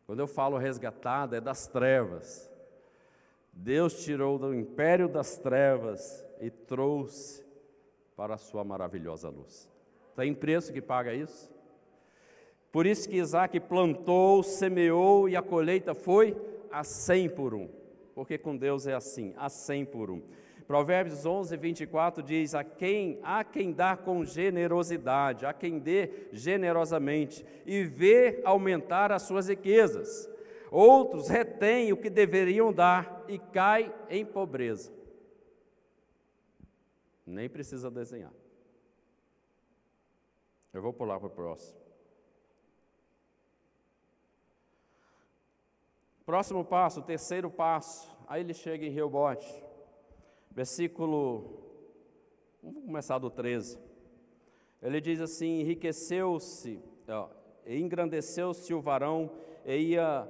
[SPEAKER 1] Quando eu falo resgatada, é das trevas. Deus tirou do império das trevas e trouxe para a sua maravilhosa luz. Tem preço que paga isso? Por isso que Isaac plantou, semeou e a colheita foi a 100 por 1. Porque com Deus é assim, a 100 por 1. Provérbios 11, 24 diz, há quem dá com generosidade, há quem dê generosamente e vê aumentar as suas riquezas. Outros retêm o que deveriam dar e caem em pobreza. Nem precisa desenhar. Eu vou pular para o próximo. Próximo passo, o terceiro passo, aí ele chega em Reobote, versículo, vamos começar do 13, ele diz assim, engrandeceu-se o varão e ia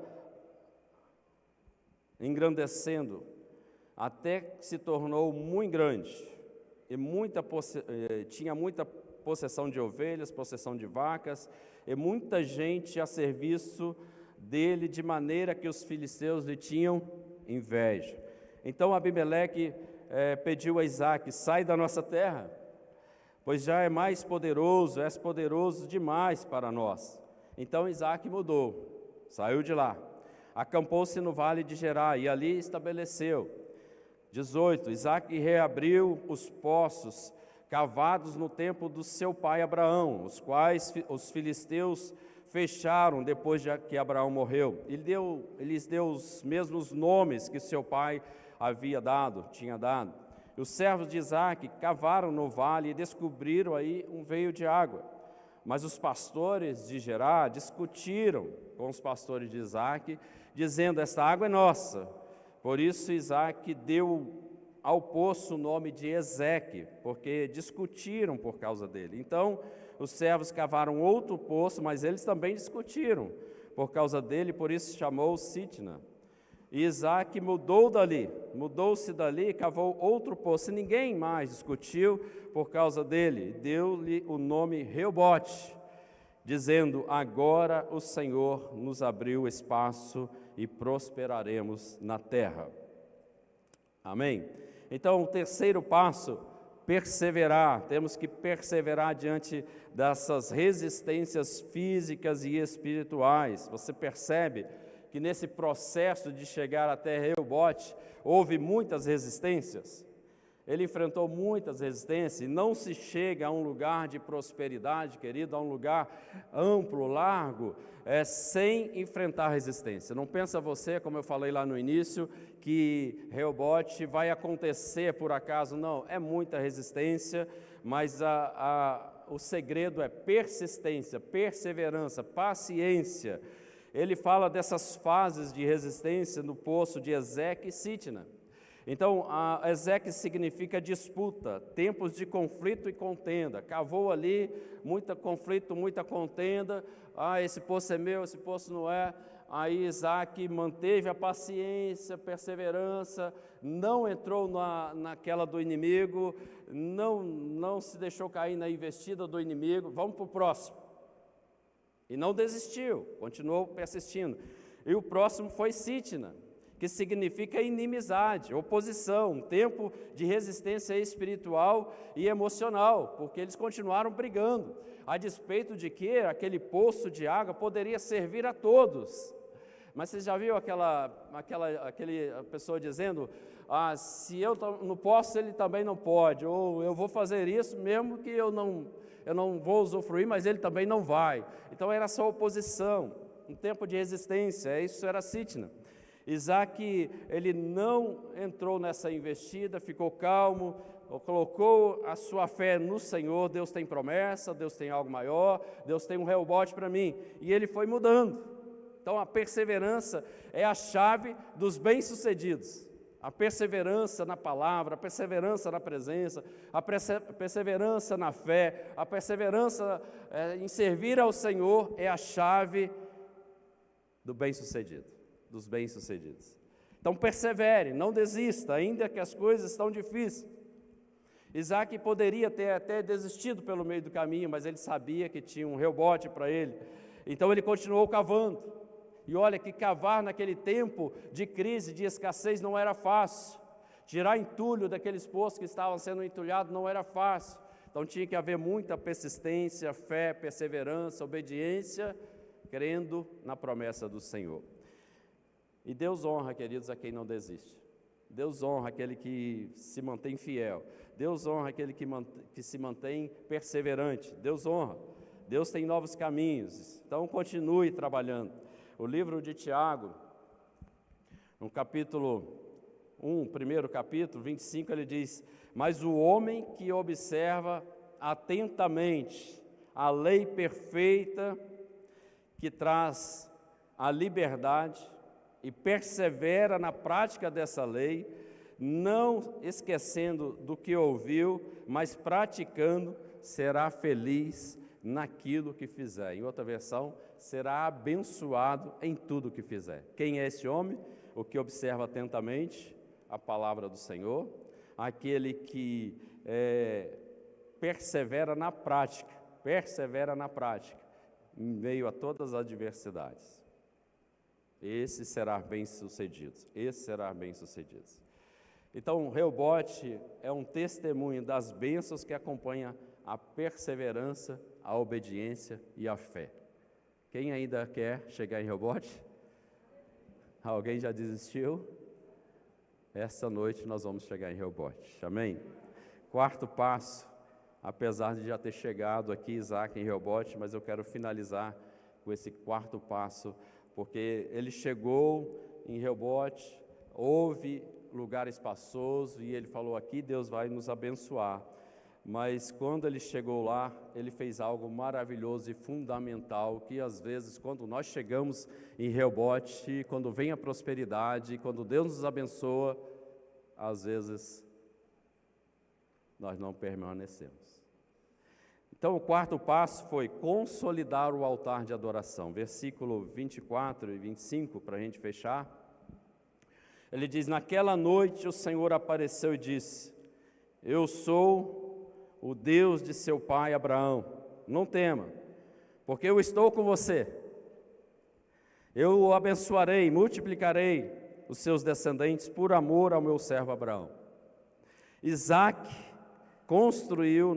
[SPEAKER 1] engrandecendo, até que se tornou muito grande, e tinha muita possessão de ovelhas, possessão de vacas, e muita gente a serviço dele, de maneira que os filisteus lhe tinham inveja. Então Abimeleque pediu a Isaac, sai da nossa terra, pois já é mais poderoso, és poderoso demais para nós. Então Isaac mudou, saiu de lá, acampou-se no vale de Gerar e ali estabeleceu. 18, Isaac reabriu os poços cavados no tempo do seu pai Abraão, os quais os filisteus fecharam depois de que Abraão morreu. Ele lhes deu os mesmos nomes que seu pai tinha dado. E os servos de Isaac cavaram no vale e descobriram aí um veio de água. Mas os pastores de Gerar discutiram com os pastores de Isaac, dizendo: esta água é nossa. Por isso Isaac deu ao poço o nome de Ezeque, porque discutiram por causa dele. Então os servos cavaram outro poço, mas eles também discutiram por causa dele, por isso chamou Sitna. E Isaac mudou-se dali, cavou outro poço, e ninguém mais discutiu por causa dele. Deu-lhe o nome Reobote, dizendo: agora o Senhor nos abriu espaço e prosperaremos na terra. Amém? Então, o terceiro passo, perseverar. Temos que perseverar diante dessas resistências físicas e espirituais. Você percebe que nesse processo de chegar até Reobote, houve muitas resistências. Ele enfrentou muitas resistências, e não se chega a um lugar de prosperidade, querido, a um lugar amplo, largo, sem enfrentar resistência. Não pensa você, como eu falei lá no início, que Reobote vai acontecer por acaso. Não, é muita resistência, mas o segredo é persistência, perseverança, paciência. Ele fala dessas fases de resistência no poço de Ezeque e Sitna. Então, Ezeque significa disputa, tempos de conflito e contenda. Cavou ali, muito conflito, muita contenda. Esse poço é meu, esse poço não é. Aí Isaac manteve a paciência, perseverança, não entrou naquela do inimigo, não se deixou cair na investida do inimigo. Vamos para o próximo. E não desistiu, continuou persistindo. E o próximo foi Sitna, que significa inimizade, oposição, um tempo de resistência espiritual e emocional, porque eles continuaram brigando, a despeito de que aquele poço de água poderia servir a todos. Mas você já viu aquela pessoa dizendo: se eu não posso, ele também não pode, ou eu vou fazer isso mesmo que eu não vou usufruir, mas ele também não vai. Então era só oposição, um tempo de resistência, isso era Sitna. Isaac, ele não entrou nessa investida, ficou calmo, colocou a sua fé no Senhor. Deus tem promessa, Deus tem algo maior, Deus tem um Reobote para mim, e ele foi mudando. Então a perseverança é a chave dos bem-sucedidos. A perseverança na palavra, a perseverança na presença, a perseverança na fé, a perseverança em servir ao Senhor é a chave do bem-sucedido, dos bem-sucedidos. Então persevere, não desista, ainda que as coisas estão difíceis. Isaac poderia ter até desistido pelo meio do caminho, mas ele sabia que tinha um Reobote para ele. Então ele continuou cavando. E olha que cavar naquele tempo de crise, de escassez, não era fácil. Tirar entulho daqueles poços que estavam sendo entulhados não era fácil. Então tinha que haver muita persistência, fé, perseverança, obediência, crendo na promessa do Senhor. E Deus honra, queridos, a quem não desiste. Deus honra aquele que se mantém fiel. Deus honra aquele que se mantém perseverante. Deus honra. Deus tem novos caminhos. Então continue trabalhando. O livro de Tiago, no capítulo 1, primeiro capítulo, 25, ele diz: mas o homem que observa atentamente a lei perfeita que traz a liberdade e persevera na prática dessa lei, não esquecendo do que ouviu, mas praticando, será feliz naquilo que fizer. Em outra versão, será abençoado em tudo que fizer. Quem é esse homem? O que observa atentamente a palavra do Senhor, aquele que persevera na prática, em meio a todas as adversidades. Esse será bem-sucedido, Então, Reobote é um testemunho das bênçãos que acompanham a perseverança, a obediência e a fé. Quem ainda quer chegar em Reobote? Alguém já desistiu? Essa noite nós vamos chegar em Reobote, amém? Quarto passo, apesar de já ter chegado aqui Isaac em Reobote, mas eu quero finalizar com esse quarto passo, porque ele chegou em Reobote, houve lugar espaçoso, e ele falou: aqui Deus vai nos abençoar. mas quando ele chegou lá, ele fez algo maravilhoso e fundamental, que às vezes, quando nós chegamos em Reobote, quando vem a prosperidade, quando Deus nos abençoa, às vezes nós não permanecemos. Então, o quarto passo foi consolidar o altar de adoração. Versículo 24 e 25, para a gente fechar. Ele diz: naquela noite o Senhor apareceu e disse: eu sou o Deus de seu pai Abraão, não tema, porque eu estou com você. Eu o abençoarei, multiplicarei os seus descendentes por amor ao meu servo Abraão. Isaque construiu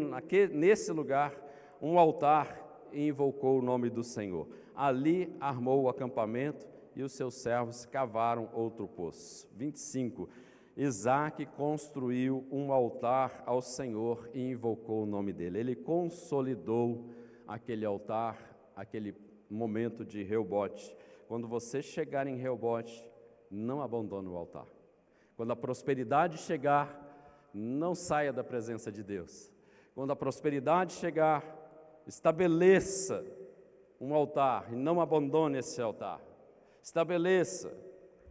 [SPEAKER 1] nesse lugar um altar e invocou o nome do Senhor. Ali armou o acampamento e os seus servos cavaram outro poço. 25. Isaque construiu um altar ao Senhor e invocou o nome dele. Ele consolidou aquele altar, aquele momento de Reobote. Quando você chegar em Reobote, não abandone o altar. Quando a prosperidade chegar, não saia da presença de Deus. Quando a prosperidade chegar, estabeleça um altar e não abandone esse altar. Estabeleça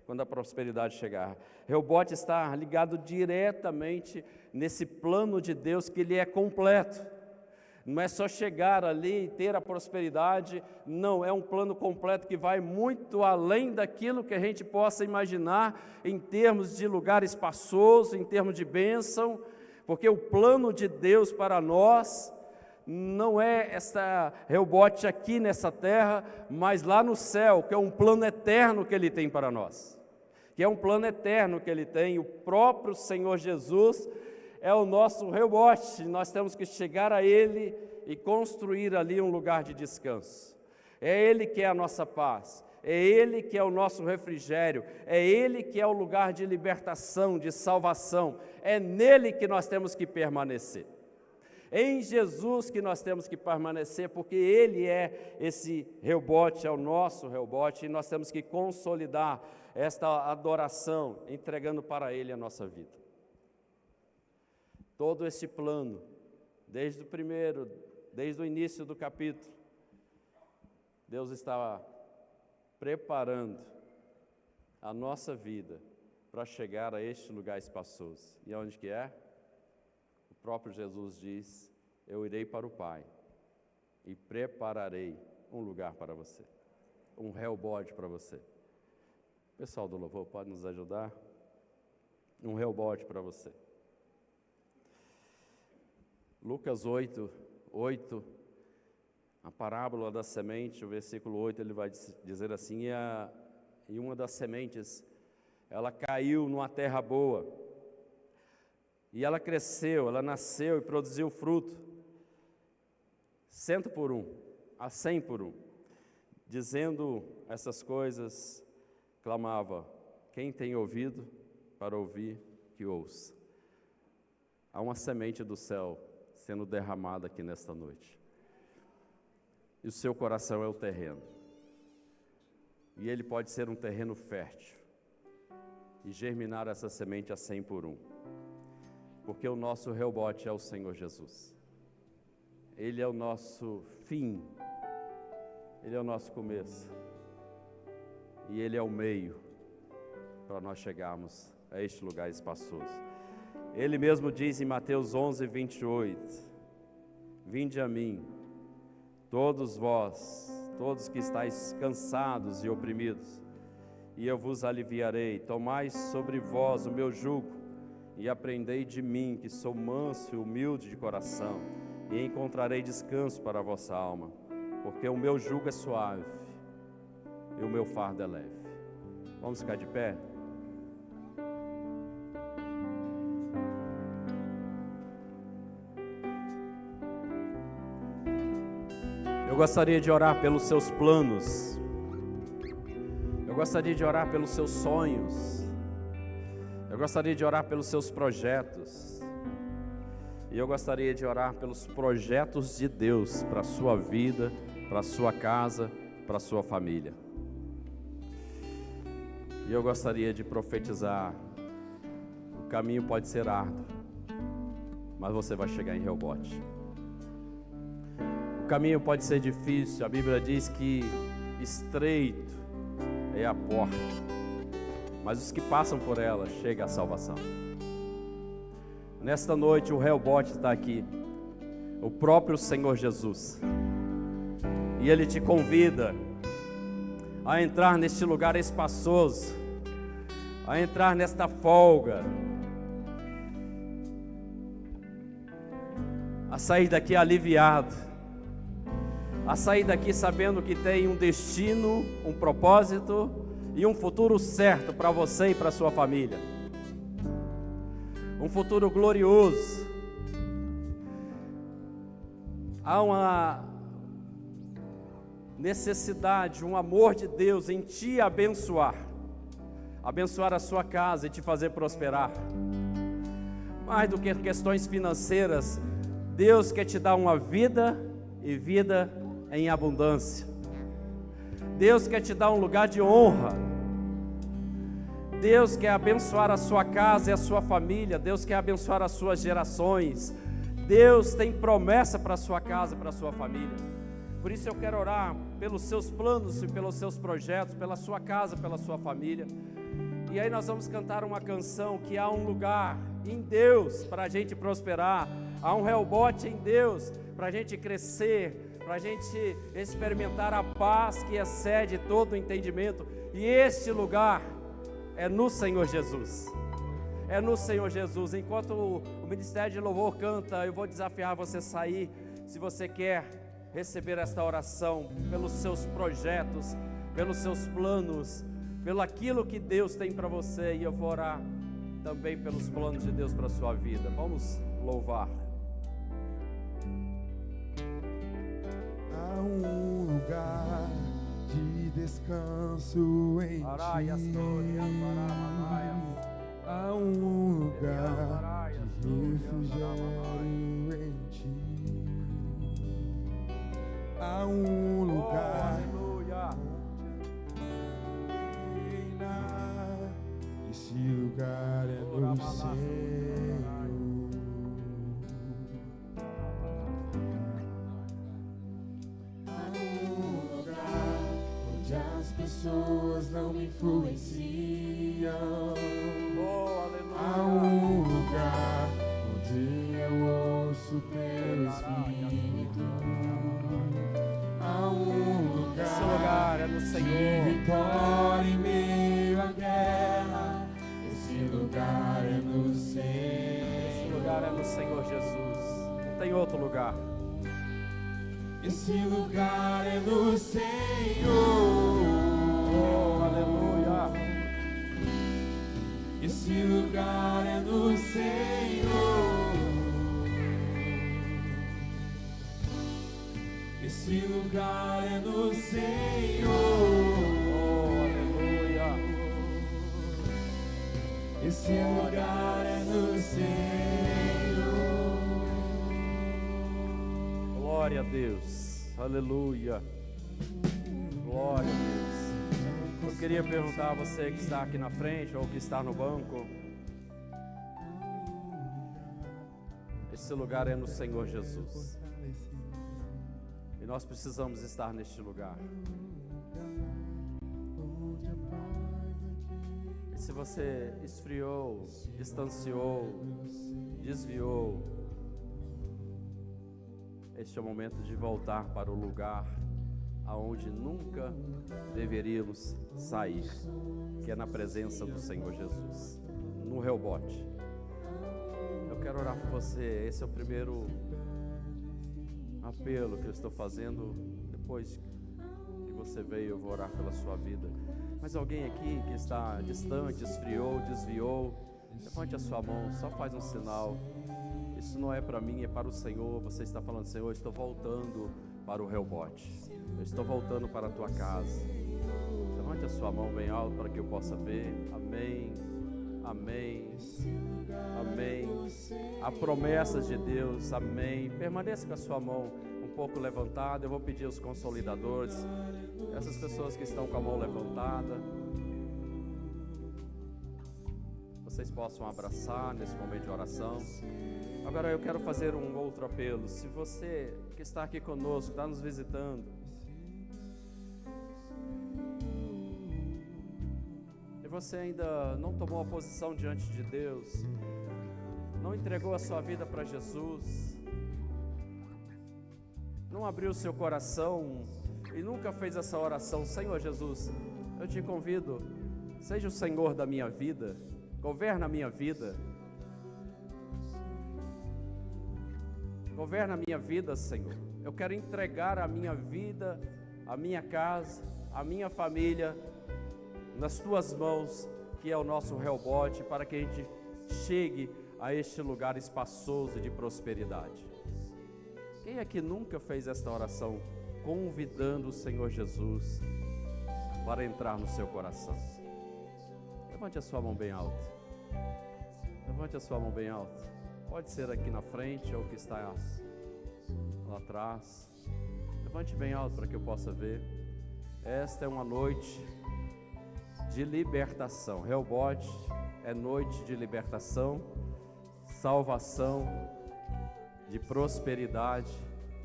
[SPEAKER 1] quando a prosperidade chegar. Reobote está ligado diretamente nesse plano de Deus, que ele é completo. Não é só chegar ali e ter a prosperidade, não, é um plano completo que vai muito além daquilo que a gente possa imaginar em termos de lugar espaçoso, em termos de bênção, porque o plano de Deus para nós não é essa Reobote aqui nessa terra, mas lá no céu, que é um plano eterno que Ele tem para nós, que é um plano eterno que Ele tem. O próprio Senhor Jesus é o nosso Reobote. Nós temos que chegar a Ele e construir ali um lugar de descanso. É Ele que é a nossa paz, é Ele que é o nosso refrigério, é Ele que é o lugar de libertação, de salvação, é nele que nós temos que permanecer. Em Jesus que nós temos que permanecer, porque Ele é esse Reobote, é o nosso Reobote, e nós temos que consolidar esta adoração, entregando para Ele a nossa vida. Todo esse plano, desde o início do capítulo, Deus estava preparando a nossa vida para chegar a este lugar espaçoso. E onde que é? O próprio Jesus diz: eu irei para o Pai e prepararei um lugar para você, um Reobote para você. O pessoal do louvor pode nos ajudar? Um Reobote para você. Lucas 8, a parábola da semente, o versículo 8, ele vai dizer assim: e uma das sementes, ela caiu numa terra boa, e ela cresceu, ela nasceu e produziu fruto, 100 por 1, a 100 por 1. Dizendo essas coisas, clamava: quem tem ouvido para ouvir, que ouça. Há uma semente do céu sendo derramada aqui nesta noite. E o seu coração é o terreno. E ele pode ser um terreno fértil e germinar essa semente a 100 por 1. Porque o nosso Reobote é o Senhor Jesus. Ele é o nosso fim. Ele é o nosso começo. E Ele é o meio para nós chegarmos a este lugar espaçoso. Ele mesmo diz em Mateus 11, 28, vinde a mim, todos vós, todos que estáis cansados e oprimidos, e eu vos aliviarei. Tomai sobre vós o meu jugo, e aprendei de mim, que sou manso e humilde de coração, e encontrarei descanso para a vossa alma, porque o meu jugo é suave, e o meu fardo é leve. Vamos ficar de pé? Eu gostaria de orar pelos seus planos, eu gostaria de orar pelos seus sonhos, eu gostaria de orar pelos seus projetos, e eu gostaria de orar pelos projetos de Deus para a sua vida, para a sua casa, para a sua família. E eu gostaria de profetizar: o caminho pode ser árduo, mas você vai chegar em Rehobote. O caminho pode ser difícil, a Bíblia diz que estreito é a porta, mas os que passam por ela chegam à salvação. Nesta noite o Rehobote está aqui, o próprio Senhor Jesus, e Ele te convida a entrar neste lugar espaçoso, a entrar nesta folga, a sair daqui aliviado, a sair daqui sabendo que tem um destino, um propósito e um futuro certo para você e para sua família. Um futuro glorioso. Há uma necessidade, um amor de Deus em te abençoar a sua casa e te fazer prosperar. Mais do que questões financeiras, Deus quer te dar uma vida e vida em abundância. Deus quer te dar um lugar de honra. Deus quer abençoar a sua casa e a sua família. Deus quer abençoar as suas gerações. Deus tem promessa para a sua casa e para a sua família. Por isso eu quero orar pelos seus planos e pelos seus projetos, pela sua casa, pela sua família. E aí nós vamos cantar uma canção que há um lugar em Deus para a gente prosperar. Há um Rehobote em Deus para a gente crescer, para a gente experimentar a paz que excede todo o entendimento. E este lugar é no Senhor Jesus. É no Senhor Jesus. Enquanto o Ministério de Louvor canta, eu vou desafiar você a sair, se você quer receber esta oração, pelos seus projetos, pelos seus planos, pelo aquilo que Deus tem para você. E eu vou orar também pelos planos de Deus para a sua vida. Vamos louvar.
[SPEAKER 2] Há um lugar de descanso em ti. Há um lugar de refrigério em ti. Há um lugar esse lugar é no Senhor. Há um lugar onde as pessoas não me influenciam. Há um lugar onde eu ouço teu Espírito. Há um lugar,
[SPEAKER 1] esse lugar é no Senhor.
[SPEAKER 2] De vitória em meio à guerra. Esse lugar é no Senhor.
[SPEAKER 1] Esse lugar é no Senhor Jesus. Não tem outro lugar.
[SPEAKER 2] Esse lugar é no Senhor.
[SPEAKER 1] Oh, aleluia.
[SPEAKER 2] Esse lugar é no Senhor. Esse lugar é no Senhor.
[SPEAKER 1] Oh, aleluia.
[SPEAKER 2] Esse lugar é no Senhor.
[SPEAKER 1] Glória a Deus. Aleluia. Glória a Deus. Eu queria perguntar a você que está aqui na frente ou que está no banco. Esse lugar é no Senhor Jesus. E nós precisamos estar neste lugar. E se você esfriou, distanciou, desviou, este é o momento de voltar para o lugar aonde nunca deveríamos sair, que é na presença do Senhor Jesus, no Rehobote. Eu quero orar por você. Esse é o primeiro apelo que eu estou fazendo. Depois que você veio, eu vou orar pela sua vida. Mas alguém aqui que está distante, esfriou, desviou, levante a sua mão, só faz um sinal. Isso não é para mim, é para o Senhor. Você está falando: Senhor, eu estou voltando para o Rehobote, eu estou voltando para a tua casa. Levante a sua mão bem alto para que eu possa ver. Amém, amém, amém. Há promessas de Deus, amém. Permaneça com a sua mão um pouco levantada. Eu vou pedir aos consolidadores, essas pessoas que estão com a mão levantada, vocês possam abraçar nesse momento de oração. Agora eu quero fazer um outro apelo. Se você que está aqui conosco, está nos visitando, e você ainda não tomou a posição diante de Deus, não entregou a sua vida para Jesus, não abriu o seu coração e nunca fez essa oração: Senhor Jesus, eu te convido, seja o Senhor da minha vida, governa a minha vida. Governa a minha vida, Senhor. Eu quero entregar a minha vida, a minha casa, a minha família nas Tuas mãos, que é o nosso Rehobote, para que a gente chegue a este lugar espaçoso de prosperidade. Quem aqui nunca fez esta oração, convidando o Senhor Jesus para entrar no seu coração? Levante a sua mão bem alta. Levante a sua mão bem alta. Pode ser aqui na frente ou que está lá atrás. Levante bem alto para que eu possa ver. Esta é uma noite de libertação. Rehobote é noite de libertação, salvação, de prosperidade,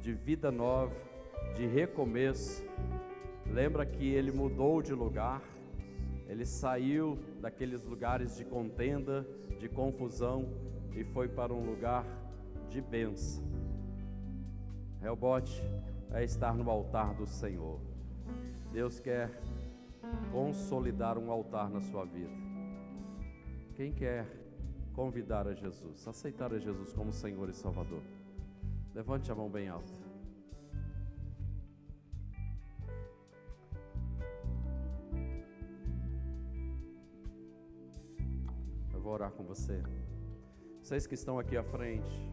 [SPEAKER 1] de vida nova, de recomeço. Lembra que ele mudou de lugar, ele saiu daqueles lugares de contenda, de confusão, e foi para um lugar de bênção. Rehobote é estar no altar do Senhor. Deus quer consolidar um altar na sua vida. Quem quer convidar a Jesus, aceitar a Jesus como Senhor e Salvador, levante a mão bem alta. Eu vou orar com você. Vocês que estão aqui à frente,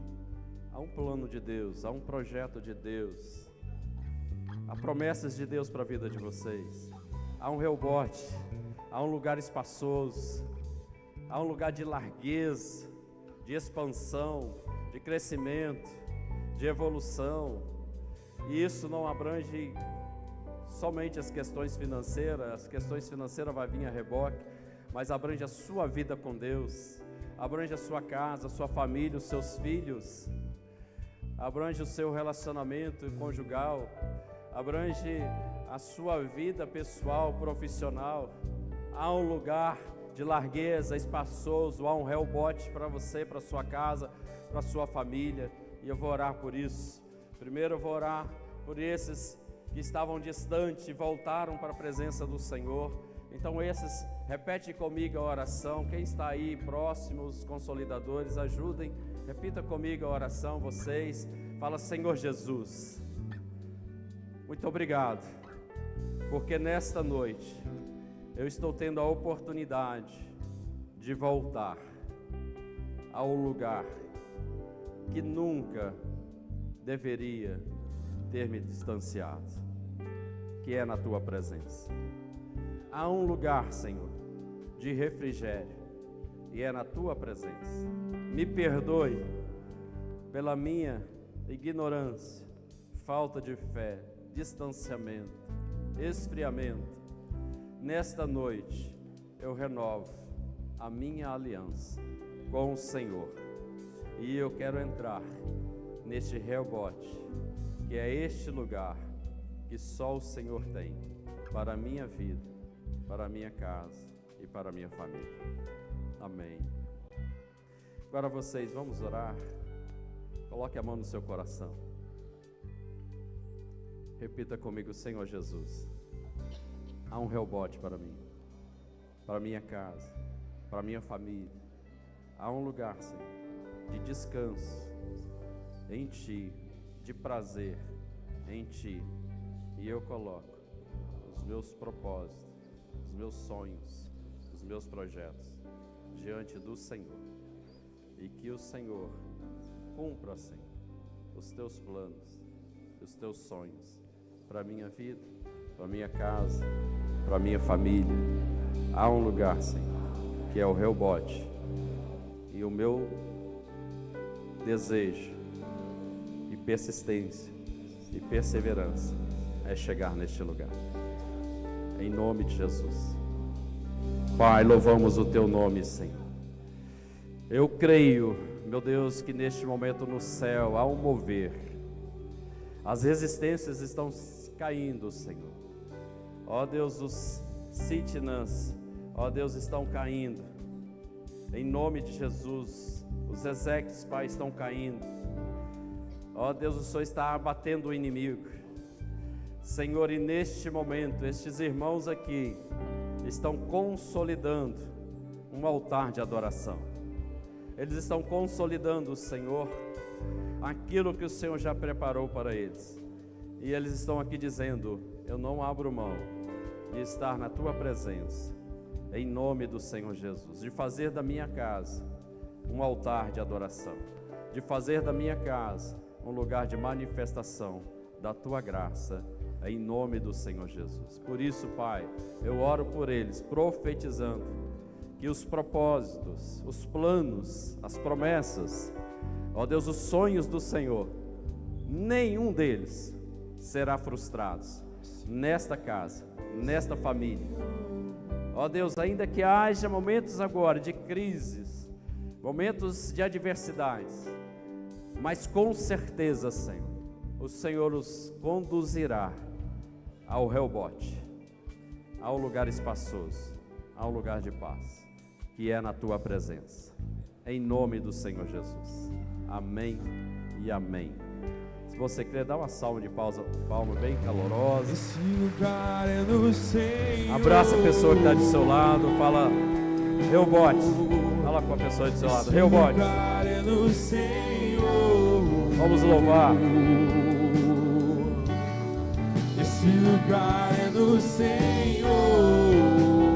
[SPEAKER 1] há um plano de Deus, há um projeto de Deus, há promessas de Deus para a vida de vocês. Há um Rehobote, há um lugar espaçoso, há um lugar de largueza, de expansão, de crescimento, de evolução. E isso não abrange somente as questões financeiras vai vir a reboque, mas abrange a sua vida com Deus, abrange a sua casa, a sua família, os seus filhos, abrange o seu relacionamento conjugal, abrange a sua vida pessoal, profissional. Há um lugar de largueza, espaçoso, há um Rehobote para você, para sua casa, para sua família, e eu vou orar por isso. Primeiro eu vou orar por esses que estavam distantes e voltaram para a presença do Senhor. Então esses, repete comigo a oração. Quem está aí próximo, os consolidadores, ajudem, repita comigo a oração, vocês. Fala: Senhor Jesus, muito obrigado, porque nesta noite eu estou tendo a oportunidade de voltar ao lugar que nunca deveria ter me distanciado, que é na Tua presença. Há um lugar, Senhor, de refrigério, e é na Tua presença. Me perdoe pela minha ignorância, falta de fé, distanciamento, esfriamento. Nesta noite eu renovo a minha aliança com o Senhor, e eu quero entrar neste Rehobote, que é este lugar que só o Senhor tem para a minha vida, para a minha casa e para a minha família. Amém. Agora vocês, vamos orar. Coloque a mão no seu coração. Repita comigo: Senhor Jesus, há um Rehobote para mim, para a minha casa, para a minha família. Há um lugar, Senhor, de descanso em Ti, de prazer em Ti. E eu coloco os meus propósitos, os meus sonhos, os meus projetos diante do Senhor, e que o Senhor cumpra, Senhor, os Teus planos, os Teus sonhos para a minha vida, para a minha casa, para a minha família. Há um lugar, Senhor, que é o Rehobote, e o meu desejo e persistência e perseverança é chegar neste lugar, em nome de Jesus. Pai, louvamos o Teu nome, Senhor. Eu creio Meu Deus, que neste momento no céu há um mover. As resistências estão caindo, Senhor. Ó Deus, os Sitnãs, ó Deus, estão caindo. Em nome de Jesus, os Ezequias, Pai, estão caindo. Ó Deus, o Senhor está abatendo o inimigo. Senhor, e neste momento, estes irmãos aqui estão consolidando um altar de adoração. Eles estão consolidando, Senhor, aquilo que o Senhor já preparou para eles. E eles estão aqui dizendo: eu não abro mão de estar na Tua presença, em nome do Senhor Jesus, de fazer da minha casa um altar de adoração, de fazer da minha casa um lugar de manifestação da Tua graça, em nome do Senhor Jesus. Por isso, Pai, eu oro por eles, profetizando que os propósitos, os planos, as promessas, ó Deus, os sonhos do Senhor, nenhum deles será frustrado nesta casa, nesta família. Ó Deus, ainda que haja momentos agora de crises, momentos de adversidades, mas com certeza, Senhor, o Senhor os conduzirá ao Reobote, ao lugar espaçoso, ao lugar de paz, que é na Tua presença, em nome do Senhor Jesus. Amém e amém. Se você crer, dá uma salva de palma bem calorosa.
[SPEAKER 2] Esse lugar é do Senhor.
[SPEAKER 1] Abraça a pessoa que está do seu lado, fala Reobote. Fala com a pessoa do seu lado, Reobote.
[SPEAKER 2] Esse lugar é do Senhor.
[SPEAKER 1] Vamos louvar.
[SPEAKER 2] Esse lugar é do Senhor.